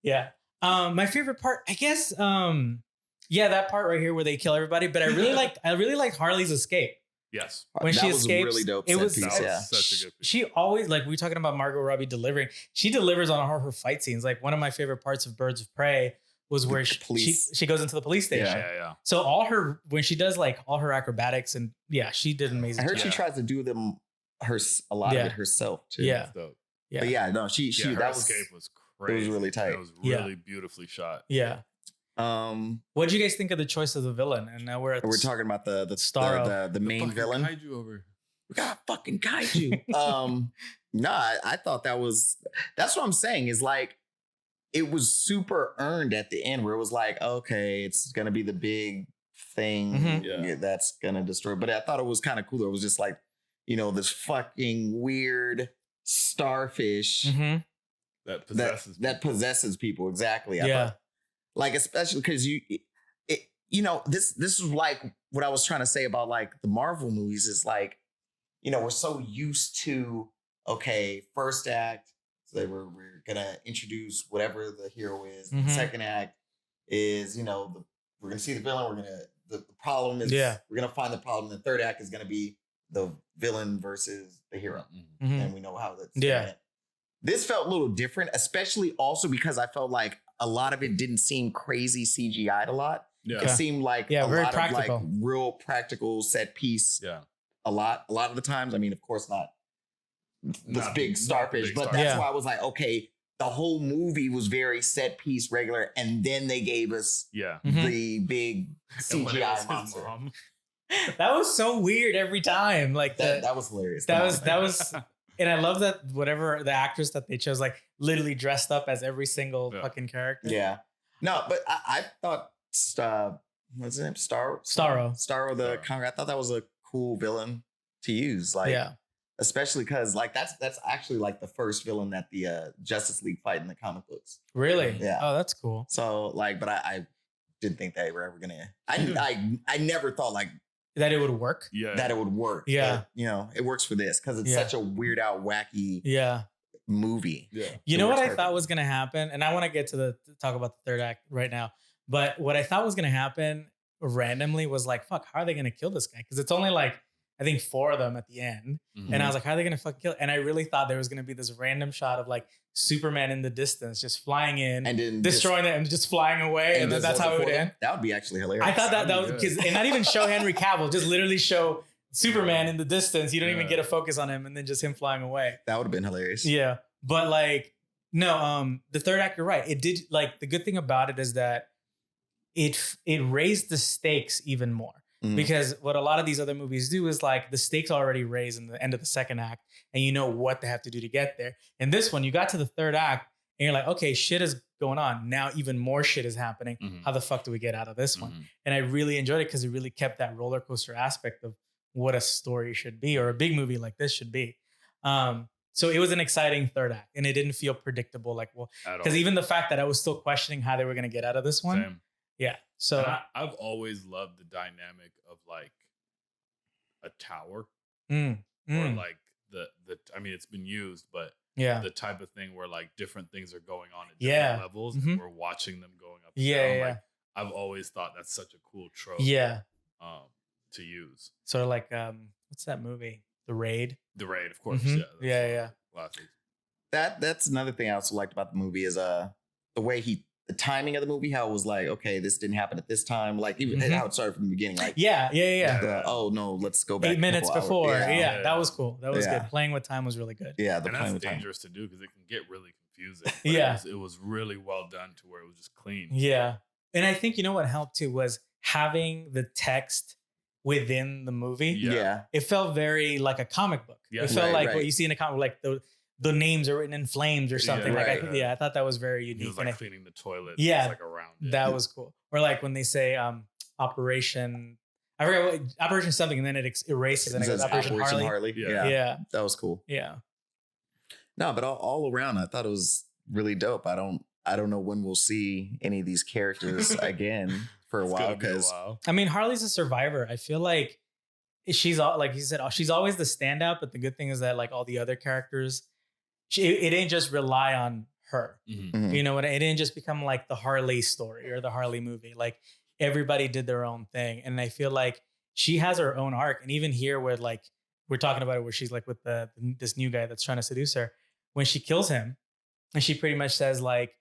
Yeah. My favorite part, I guess, that part right here where they kill everybody. But I really liked Harley's escape. Yes. When she escapes, really dope. It was such a good piece. She always, like, we talking about Margot Robbie delivering. She delivers on her fight scenes. Like one of my favorite parts of Birds of Prey was where she goes into the police station. Yeah. So when she does like all her acrobatics and she did amazing. I heard she tries to do them a lot of it herself too. Yeah. But no, she that escape was crazy. It was really tight. It was really beautifully shot. Yeah. What do you guys think of the choice of the villain? And now we're talking about the main villain. Kaiju over. We got fucking kaiju. I thought that's what I'm saying is like it was super earned at the end where it was like, okay, it's gonna be the big thing that's gonna destroy. But I thought it was kind of cool. It was just like, this fucking weird starfish that possesses people. Exactly. I thought, like, especially because this is like what I was trying to say about like the Marvel movies is like, we're so used to, okay, first act, so we're gonna introduce whatever the hero is. The second act is, we're gonna see the villain. The problem is we're gonna find the problem. The third act is gonna be the villain versus the hero, and we know how that's This felt a little different, especially also because I felt like a lot of it didn't seem crazy CGI'd a lot. Yeah. It seemed like a lot practical. Of like real practical set piece. Yeah. A lot of the times. I mean, of course not this big starfish, but that's why I was like, okay, the whole movie was very set piece regular, and then they gave us the big CGI monster. That was so weird every time. Like that was hilarious. That was and I love that whatever the actress that they chose, like literally dressed up as every single fucking character. Yeah. No, but I thought what's his name? Starro the Conqueror. I thought that was a cool villain to use. Like, especially because like that's actually like the first villain that the Justice League fight in the comic books. Really? Yeah. Oh, that's cool. So like, but I didn't think they were ever gonna. I never thought like that it would work. Yeah. That it would work. Yeah. But, it works for this because it's such a weird out wacky movie. Yeah. You know what I thought was gonna happen, and I want to get to talk about the third act right now. But what I thought was gonna happen randomly was like, fuck, how are they gonna kill this guy? Because it's only like I think 4 of them at the end. And I was like, how are they going to fucking kill it? And I really thought there was going to be this random shot of like Superman in the distance just flying in and then destroying it and just flying away. And then that's how it would end. That would be actually hilarious. I thought that was because, and not even show Henry Cavill, just literally show Superman in the distance. You don't even get a focus on him and then just him flying away. That would have been hilarious. Yeah. But like, no, the third act, you're right. It did, like, the good thing about it is that it raised the stakes even more. Because what a lot of these other movies do is like the stakes already raised in the end of the second act and you know what they have to do to get there. And this one, you got to the third act and you're like, okay, shit is going on. Now even more shit is happening. How the fuck do we get out of this one? And I really enjoyed it because it really kept that roller coaster aspect of what a story should be or a big movie like this should be. So it was an exciting third act and it didn't feel predictable. Like, well, because even the fact that I was still questioning how they were going to get out of this one. Same. Yeah. So I've always loved the dynamic of like a tower or like the I mean, it's been used, but the type of thing where like different things are going on at different levels and we're watching them going up and down. Like, I've always thought that's such a cool trope. To use. Sort of like what's that movie? The Raid. The Raid, of course. Yeah. Classic. That's another thing I also liked about the movie is the way the timing of the movie, how it was like, okay, this didn't happen at this time. Like even how it started from the beginning. Like oh no, let's go back 8 minutes before. Yeah. That was cool. That was good. Playing with time was really good. Yeah, and that's dangerous to do because it can get really confusing. It was really well done to where it was just clean. Yeah. And I think you know what helped too was having the text within the movie. Yeah. It felt very like a comic book. It felt like what you see in a comic, like the names are written in flames or something. I thought that was very unique. He was like cleaning the toilet. Yeah. Like around it. That was cool. Or like when they say Operation, I forgot what Operation something, and then it erases and it goes Operation Harley. Yeah. That was cool. Yeah. No, but all around, I thought it was really dope. I don't know when we'll see any of these characters again for a while. Because I mean, Harley's a survivor. I feel like she's all, like you said, she's always the standout. But the good thing is that like all the other characters, it didn't just rely on her. You know what? It didn't just become like the Harley story or the Harley movie. Like everybody did their own thing, and I feel like she has her own arc. And even here, where like we're talking about it, where she's like with this new guy that's trying to seduce her, when she kills him, and she pretty much says like,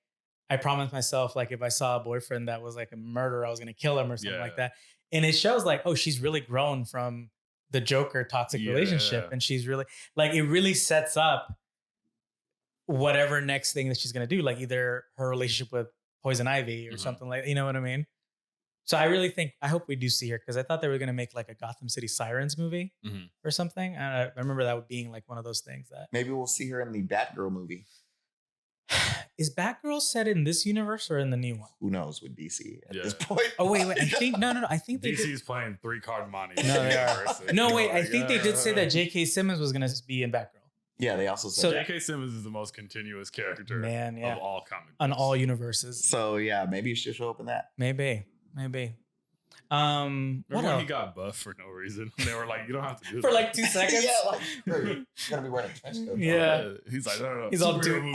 I promised myself, like, if I saw a boyfriend that was like a murderer, I was going to kill him or something like that. And it shows like, oh, she's really grown from the Joker toxic relationship. And she's really like, it really sets up whatever next thing that she's going to do, like either her relationship with Poison Ivy or something like, you know what I mean? So I hope we do see her, because I thought they were going to make like a Gotham City Sirens movie or something. I remember that being like one of those things that maybe we'll see her in the Batgirl movie. Is Batgirl set in this universe or in the new one? Who knows with DC at this point? Oh wait. I think no. I think they DC's playing 3-card money. No, they are. No, wait. I think they did say that J.K. Simmons was going to be in Batgirl. Yeah, they also said J.K. Simmons is the most continuous character of all comic books. On all universes. So yeah, maybe you should show up in that. Maybe. Remember when he got buff for no reason? They were like, you don't have to do for that. like 2 seconds. You're gonna be wearing a trench coat. Yeah. He's like, no. He's all doing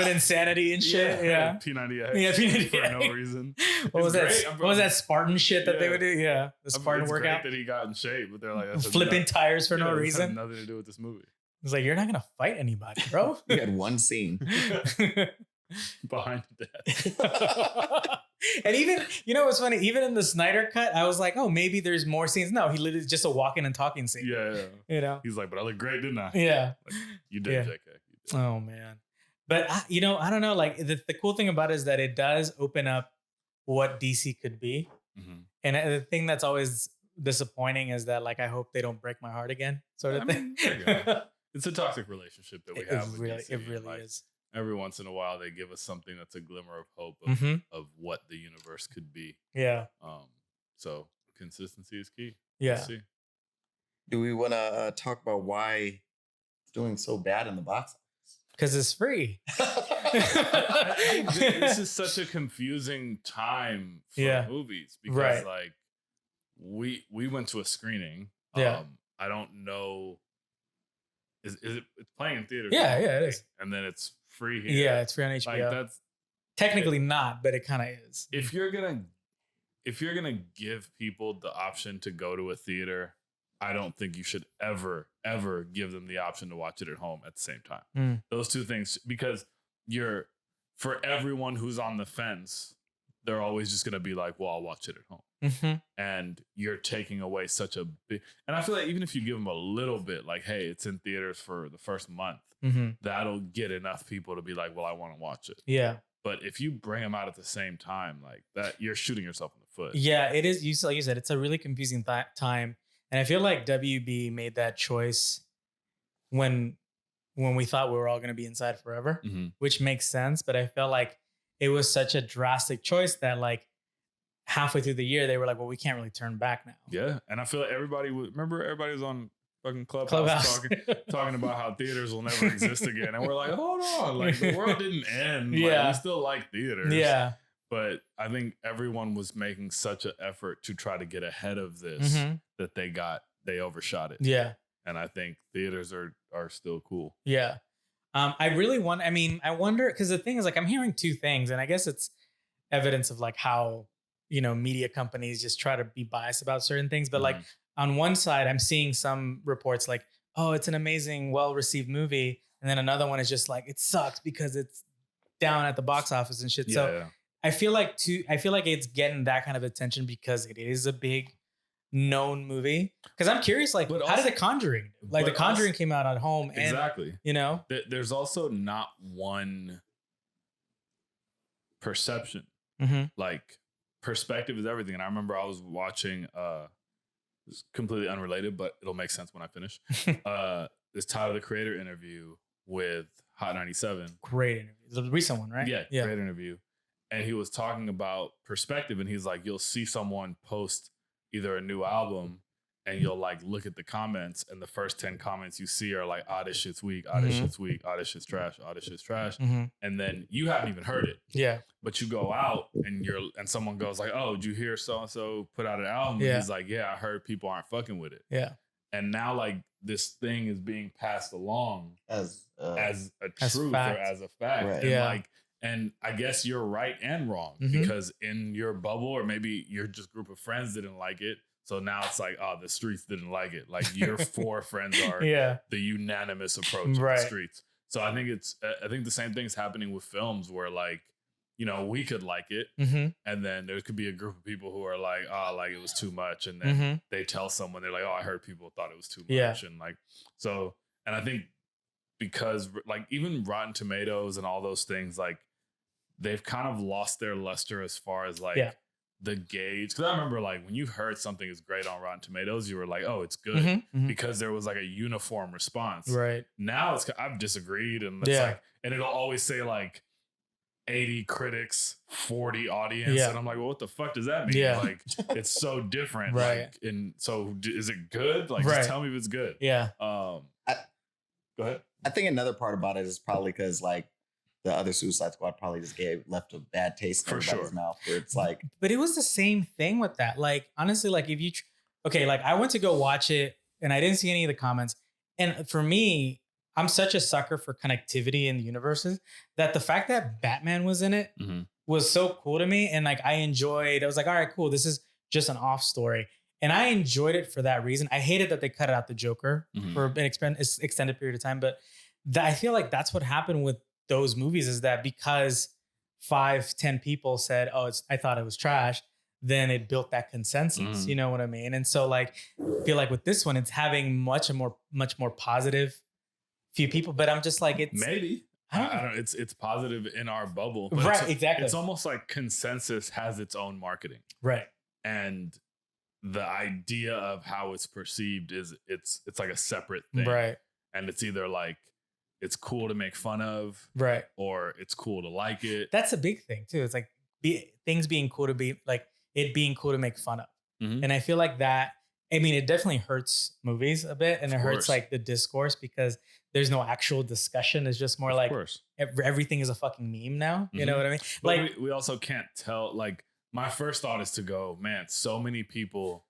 insanity and shit. Yeah. P90X. Yeah, P90X. For no reason. What was that? What was that Spartan shit that they would do? Yeah. The Spartan workout. Great that he got in shape, but they're like, flipping tires for no reason. Has nothing to do with this movie. It's like, you're not gonna fight anybody, bro. We had one scene. Behind death. And even, you know what's funny? Even in the Snyder cut, I was like, oh, maybe there's more scenes. No, he literally just a walking and talking scene. Yeah. You know? He's like, but I look great, didn't I? Yeah. Like, you did, JK. You did. Oh, man. But, I don't know. Like, the cool thing about it is that it does open up what DC could be. And the thing that's always disappointing is that, like, I hope they don't break my heart again, sort of thing. It's a toxic relationship that we have with DC. It really is. Every once in a while, they give us something that's a glimmer of hope of what the universe could be. Yeah. So consistency is key. Yeah. Let's see. Do we want to talk about why it's doing so bad in the box office? Because it's free. This is such a confusing time for movies because, like, we went to a screening. I don't know. Is it? It's playing in theaters. Yeah, it is. And then it's free here. Yeah, it's free on HBO. Like, that's technically not, but it kind of is. If you're gonna give people the option to go to a theater I don't think you should ever give them the option to watch it at home at the same time. Those two things, because for everyone who's on the fence, they're always just going to be like, well, I'll watch it at home. And you're taking away such a big, and I feel like even if you give them a little bit, like, hey, it's in theaters for the first month, that'll get enough people to be like, well, I want to watch it. Yeah. But if you bring them out at the same time, like that, you're shooting yourself in the foot. Yeah, it is. Like you said, it's a really confusing time. And I feel like WB made that choice when we thought we were all going to be inside forever, which makes sense. But I felt like it was such a drastic choice that like halfway through the year, they were like, well, we can't really turn back now. Yeah. And I feel like everybody was on fucking Clubhouse. talking about how theaters will never exist again. And we're like, hold on, like the world didn't end. Yeah. Like, we still like theaters. Yeah. But I think everyone was making such an effort to try to get ahead of this that they overshot it. Yeah. And I think theaters are still cool. Yeah. I wonder, because the thing is, like, I'm hearing two things, and I guess it's evidence of like how, media companies just try to be biased about certain things. But like on one side, I'm seeing some reports like, oh, it's an amazing, well-received movie. And then another one is just like, it sucks because it's down at the box office and shit. So I feel like it's getting that kind of attention because it is a big known movie. Because I'm curious, like, how did The Conjuring? Like, The Conjuring came out at home. Exactly. And, there's also not one perception. Like, perspective is everything. And I remember I was watching, it's completely unrelated, but it'll make sense when I finish. This Tyler, the Creator interview with Hot 97. Great interview. The recent one, right? Yeah. Great interview. And he was talking about perspective, and he's like, you'll see someone post either a new album and you'll like look at the comments, and the first 10 comments you see are like, this shit's weak, this shit's weak, this shit's trash, this shit's trash. And then you haven't even heard it. Yeah. But you go out and someone goes like, oh, did you hear so-and-so put out an album? And he's like, yeah, I heard people aren't fucking with it. Yeah. And now like this thing is being passed along as a truth fact. Or as a fact. Right. And and I guess you're right and wrong because in your bubble, or maybe your just group of friends didn't like it. So now it's like, the streets didn't like it. Like your 4 friends are the unanimous approach of the streets. So I think the same thing's happening with films where like, we could like it. And then there could be a group of people who are like, like it was too much. And then they tell someone, they're like, I heard people thought it was too much. And like, so, and I think because like even Rotten Tomatoes and all those things, like they've kind of lost their luster as far as like the gauge. Because I remember like when you heard something is great on Rotten Tomatoes, you were like, oh, it's good because there was like a uniform response. Right. Now I've disagreed, and it's like, and it'll always say like 80 critics, 40 audience. And I'm like, well, what the fuck does that mean? Yeah. Like, it's so different. Right. Like, and so is it good? Like, just tell me if it's good. Yeah. Go ahead. I think another part about it is probably because like the other Suicide Squad probably just left a bad taste in everybody's mouth. Where it's like, but it was the same thing with that. Like, honestly, like if you, like I went to go watch it and I didn't see any of the comments. And for me, I'm such a sucker for connectivity in the universes that the fact that Batman was in it was so cool to me. And like, I was like, all right, cool. This is just an off story. And I enjoyed it for that reason. I hated that they cut out the Joker for an extended period of time. But I feel like that's what happened with those movies, is that because 5-10 people said, I thought it was trash, then it built that consensus. You know what I mean? And so like, I feel like with this one, it's having much more positive few people, but I'm just like, it's maybe I don't know. It's positive in our bubble, but right? Exactly. It's almost like consensus has its own marketing, right? And the idea of how it's perceived is it's like a separate thing, right? And it's either like it's cool to make fun of, right, or it's cool to like it. That's a big thing too. It's like things being cool to be like it being cool to make fun of, and I feel like that. I mean, it definitely hurts movies a bit, and it hurts like the discourse because there's no actual discussion. It's just more like everything is a fucking meme now. You know what I mean? But like we also can't tell. Like my first thought is to go, man, so many people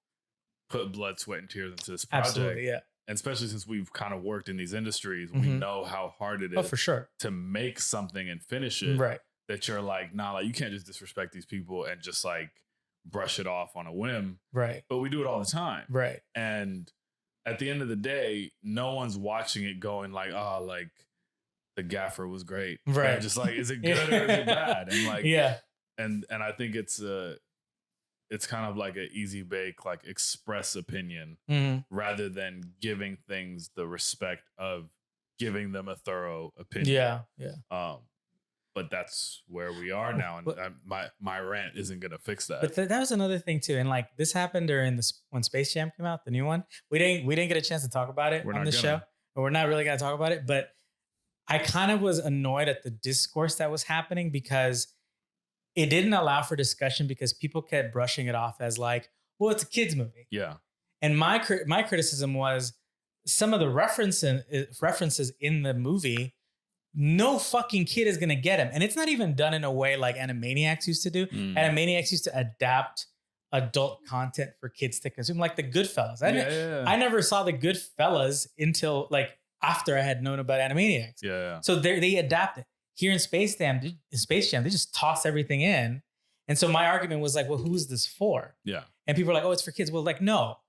put blood, sweat, and tears into this project. Absolutely, yeah. And especially since we've kind of worked in these industries, we know how hard it is for sure to make something and finish it. Right. That you're like, nah, like you can't just disrespect these people and just like brush it off on a whim. Right. But we do it all the time. Right. And at the end of the day, no one's watching it going like, oh, like the gaffer was great. Right. They're just like, is it good or is it bad? And like, yeah. And I think it's kind of like an easy bake, like express opinion rather than giving things the respect of giving them a thorough opinion. Yeah. Yeah. But that's where we are now, and my rant isn't gonna fix that. But that was another thing too, and like this happened during when Space Jam came out, the new one. We didn't get a chance to talk about it on the show, or we're not really gonna talk about it. But I kind of was annoyed at the discourse that was happening because it didn't allow for discussion because people kept brushing it off as like, well, it's a kids movie. Yeah. And my criticism was some of the references in the movie. No fucking kid is going to get him. And it's not even done in a way like Animaniacs used to do. Animaniacs used to adapt adult content for kids to consume, like the Goodfellas. I never saw the Goodfellas until like after I had known about Animaniacs. Yeah. So they adapt it. Here in Space Jam, they just toss everything in. And so my argument was like, well, who's this for? Yeah. And people are like, oh, it's for kids. Well, like, no,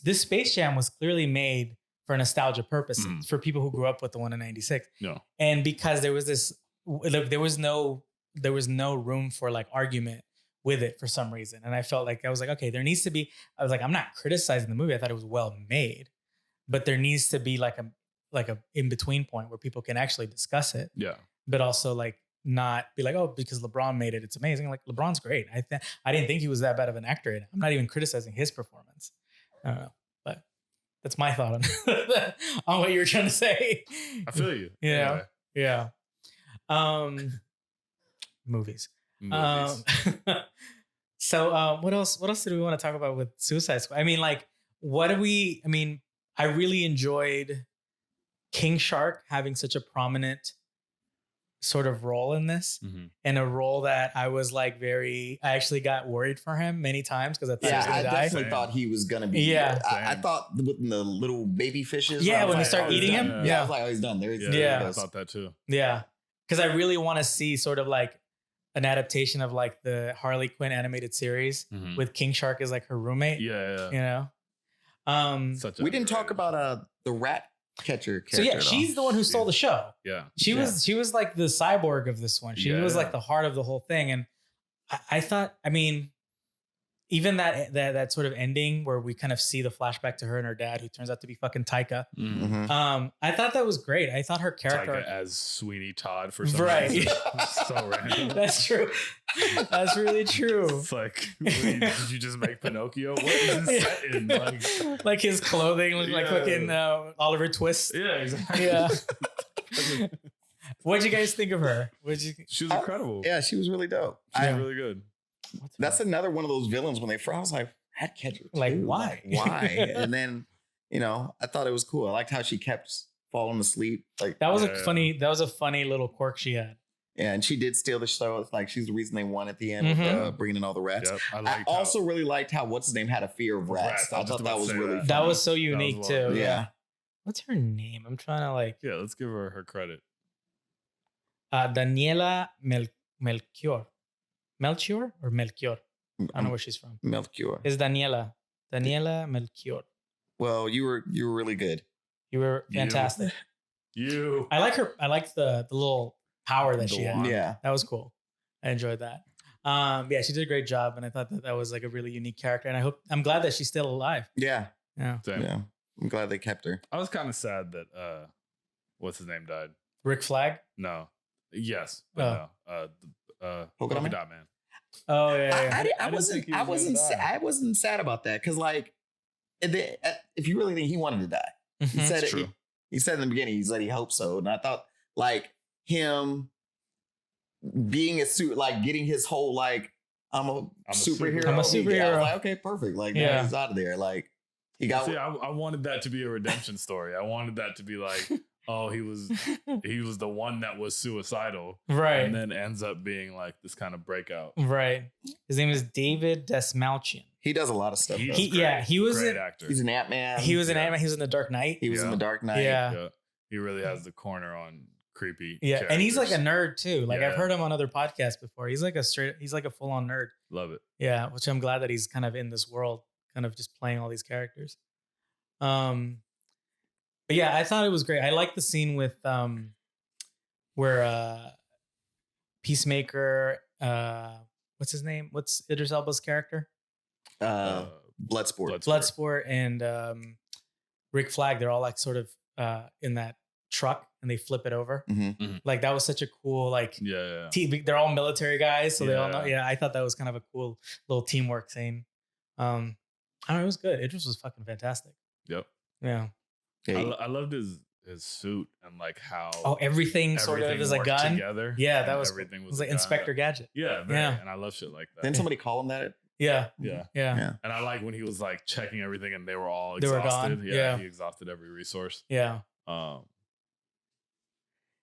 this Space Jam was clearly made for nostalgia purposes for people who grew up with the one in '96. No. And because there was no room for like argument with it for some reason. And I felt like I was like, okay, there needs to be, I was like, I'm not criticizing the movie. I thought it was well made, but there needs to be like a in-between point where people can actually discuss it. Yeah. But also like not be like, oh, because LeBron made it, it's amazing. Like LeBron's great. I didn't think he was that bad of an actor. I'm not even criticizing his performance. I don't know. That's my thought on what you were trying to say. I feel you. Yeah. Yeah. Movies. So what else did we want to talk about with Suicide Squad? I mean, like, I really enjoyed King Shark having such a prominent sort of role in this, and a role that I was like I actually got worried for him many times because I thought he was gonna die. I definitely thought he was gonna be. Yeah, I thought with the little baby fishes. Yeah, when they start eating him. I was like, oh, he's done. There. Yeah, I thought that too. Yeah, because I really want to see sort of like an adaptation of like the Harley Quinn animated series with King Shark as like her roommate. Yeah. You know, we didn't talk about the rat catcher character. So yeah, she's the one who stole the show. Yeah. She was like the cyborg of this one. She was like the heart of the whole thing. And I thought, I mean, even that sort of ending where we kind of see the flashback to her and her dad, who turns out to be fucking Taika. I thought that was great. I thought her character Taika as Sweeney Todd for some right. reason. So random. That's true. That's really true. It's like, did you just make Pinocchio? What is this set in? Like his clothing looked like fucking Oliver Twist. Yeah, exactly. Yeah. What'd you guys think of her? She was incredible. Yeah, she was really dope. She was really good. That's another one of those villains when I was like, Rat Catcher. Like, why? Like, why? And then, I thought it was cool. I liked how she kept falling asleep. Like that was a funny little quirk she had. Yeah, and she did steal the show. It's like she's the reason they won at the end with bringing in all the rats. Yep, I also really liked how what's his name had a fear of rats. I thought that was really funny. That was so unique too. Yeah. What's her name? I'm trying to like. Yeah, let's give her credit. Daniela Melchior. Melchior or Melchior? I don't know where she's from. Melchior. It's Daniela Melchior. Well, you were really good. You were fantastic. I like her. I liked the little power that she had. Yeah, that was cool. I enjoyed that. Yeah, she did a great job, and I thought that was like a really unique character. And I'm glad that she's still alive. Yeah. Same. Yeah. I'm glad they kept her. I was kind of sad that what's his name died. Rick Flag? No. Yes, but no. Polka Dot Man. Oh yeah. I wasn't sad about that because like if you really think he wanted to die, he said it. He said in the beginning he said he hoped so, and I thought like him being a suit, like getting his whole like I'm a superhero. I'm a superhero. I was like, okay, perfect. Like he's out of there. Like he got. See, I wanted that to be a redemption story. I wanted that to be like, oh, he was the one that was suicidal, right? And then ends up being like this kind of breakout, right? His name is David Desmalchian. He does a lot of stuff. He was great actor. He's an Ant-Man. He was an Ant-Man. He was in The Dark Knight. He was in The Dark Knight. Yeah. He really has the corner on creepy. Yeah, characters. and he's like a nerd too. Like I've heard him on other podcasts before. He's like a full-on nerd. Love it. Yeah, which I'm glad that he's kind of in this world, kind of just playing all these characters. But yeah, I thought it was great. I like the scene with where Peacemaker, what's his name? What's Idris Elba's character? Bloodsport and Rick Flag, they're all like sort of in that truck and they flip it over. Like that was such a cool they're all military guys, so they all know. Yeah, I thought that was kind of a cool little teamwork scene. I don't know, it was good. Idris was fucking fantastic. Yep. Yeah. I loved his suit and like how everything sort of is a gun together. Yeah, that was everything. It was like Inspector Gadget. Yeah, and I love shit like that. Didn't somebody call him that? Yeah. And I like when he was like checking everything and they were all exhausted. He exhausted every resource. Yeah.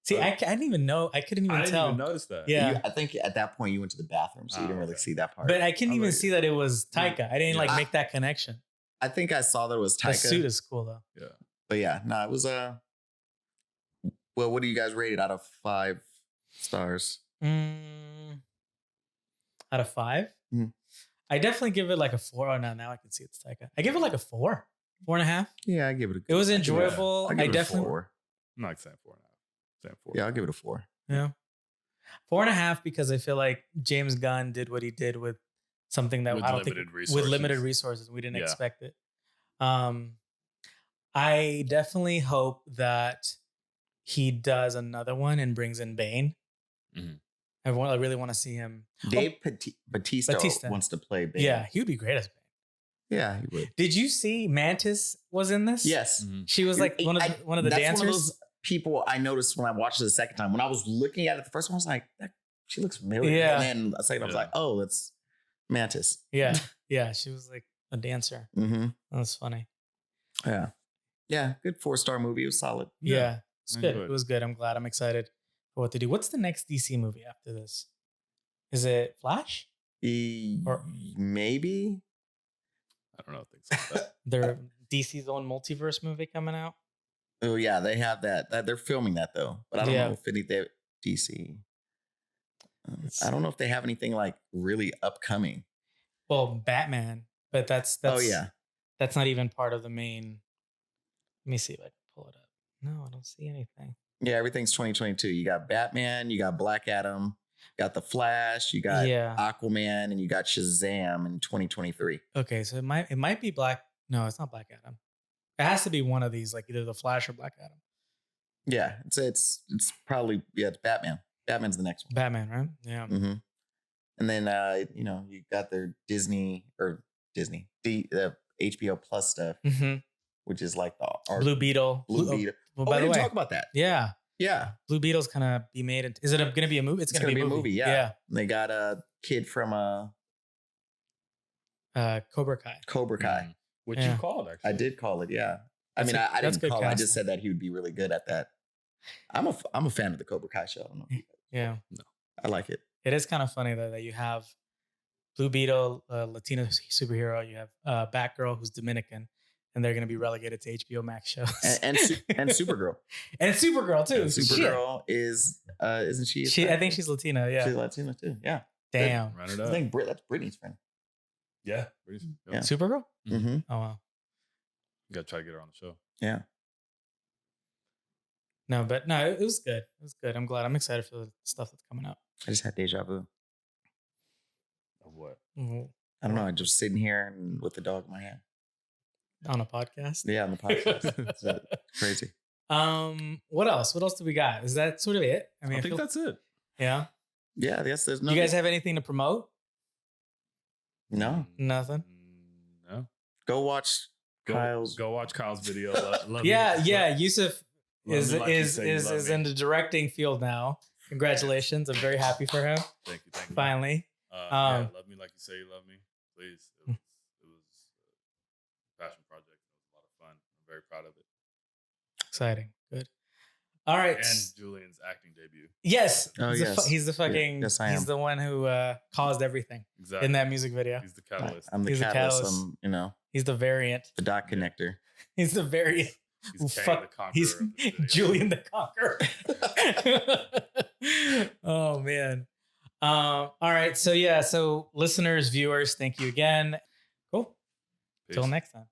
See, I didn't even know. I couldn't even tell. I didn't even notice that. Yeah. I think at that point you went to the bathroom, so you didn't really see that part. But I couldn't even see that it was Taika. I didn't make that connection. I think I saw that it was Taika. The suit is cool though. Yeah. But yeah, no, it was well, what do you guys rate it out of 5 stars? Out of 5? I definitely give it like a 4. Oh no, now I can see it's Taika. I give it like a 4, 4.5. Yeah, I give it a. It was enjoyable. I definitely. 4. I'm not saying 4.5. Saying 4. Yeah, I'll give it a 4. Yeah, 4.5 because I feel like James Gunn did what he did with something that I don't think with limited resources. We didn't expect it. I definitely hope that he does another one and brings in Bane. I really want to see him. Dave Bautista wants to play Bane. Yeah, he would be great as Bane. Yeah, he would. Did you see Mantis was in this? Yes. She was like one of the dancers. One of those people I noticed when I watched it the second time. When I was looking at it the first one, I was like, she looks familiar. Yeah. And then the second I was like, oh, it's Mantis. Yeah. Yeah, she was like a dancer. That was funny. Yeah. Yeah, good 4-star movie. It was solid. Yeah. It's good. It was good. I'm glad. I'm excited for what to do. What's the next DC movie after this? Is it Flash? Or maybe. I don't know. Things like that. Their DC's own multiverse movie coming out. Oh yeah, they have that. They're filming that though, but I don't know if anything DC. I don't know if they have anything like really upcoming. Well, Batman, but that's that's not even part of the main. Let me see if I can pull it up. No, I don't see anything. Yeah, everything's 2022. You got Batman, you got Black Adam, you got The Flash, you got Aquaman, and you got Shazam in 2023. Okay, so it might be Black. No, it's not Black Adam. It has to be one of these, like either The Flash or Black Adam. Yeah, it's probably it's Batman. Batman's the next one. Batman, right? Yeah. And then you got their Disney the HBO Plus stuff. Which is like the Blue Beetle. Blue Beetle. Well, by the way, talk about that. Yeah. Yeah. Blue Beetle's gonna be made. Is it going to be a movie? It's going to be a movie. Yeah. And they got a kid from Cobra Kai. Which you called, actually. I did call it. Yeah. I didn't call it. I just said that he would be really good at that. I'm a fan of the Cobra Kai show. I don't know. Yeah. No. I like it. It is kind of funny though that you have Blue Beetle, Latino superhero. You have Batgirl, who's Dominican. And they're going to be relegated to HBO Max shows. And Supergirl. And Supergirl, too. And Supergirl isn't she? I think she's Latina, yeah. She's Latina, too. Yeah. Damn. Run it up. I think that's Brittany's friend. Yeah. Yeah. Supergirl? Mm-hmm. Oh, wow. You got to try to get her on the show. Yeah. No, but no, it was good. It was good. I'm glad. I'm excited for the stuff that's coming up. I just had deja vu. Of what? I don't know. I'm just sitting here and with the dog in my hand. On a podcast? Yeah, on the podcast. It's crazy. What else? What else do we got? Is that sort of it? I think that's it. Yeah. Yeah, I guess there's no. You guys have anything to promote? No. Nothing? No. Go watch Kyle's. Go watch Kyle's video. Yeah. Yusuf is in the directing field now. Congratulations. I'm very happy for him. Thank you. Finally. Love me like you say you love me. Please. It was a passion project. It was a lot of fun. I'm very proud of it. Exciting. Good. All right. And Julian's acting debut. Yes. He's the fucking. Yes, I am. He's the one who caused everything in that music video. He's the catalyst. I'm the catalyst. He's the variant. The dot connector. He's the variant. He's Julian the Conqueror. Oh man. All right. So listeners, viewers, thank you again. Cool. Till next time.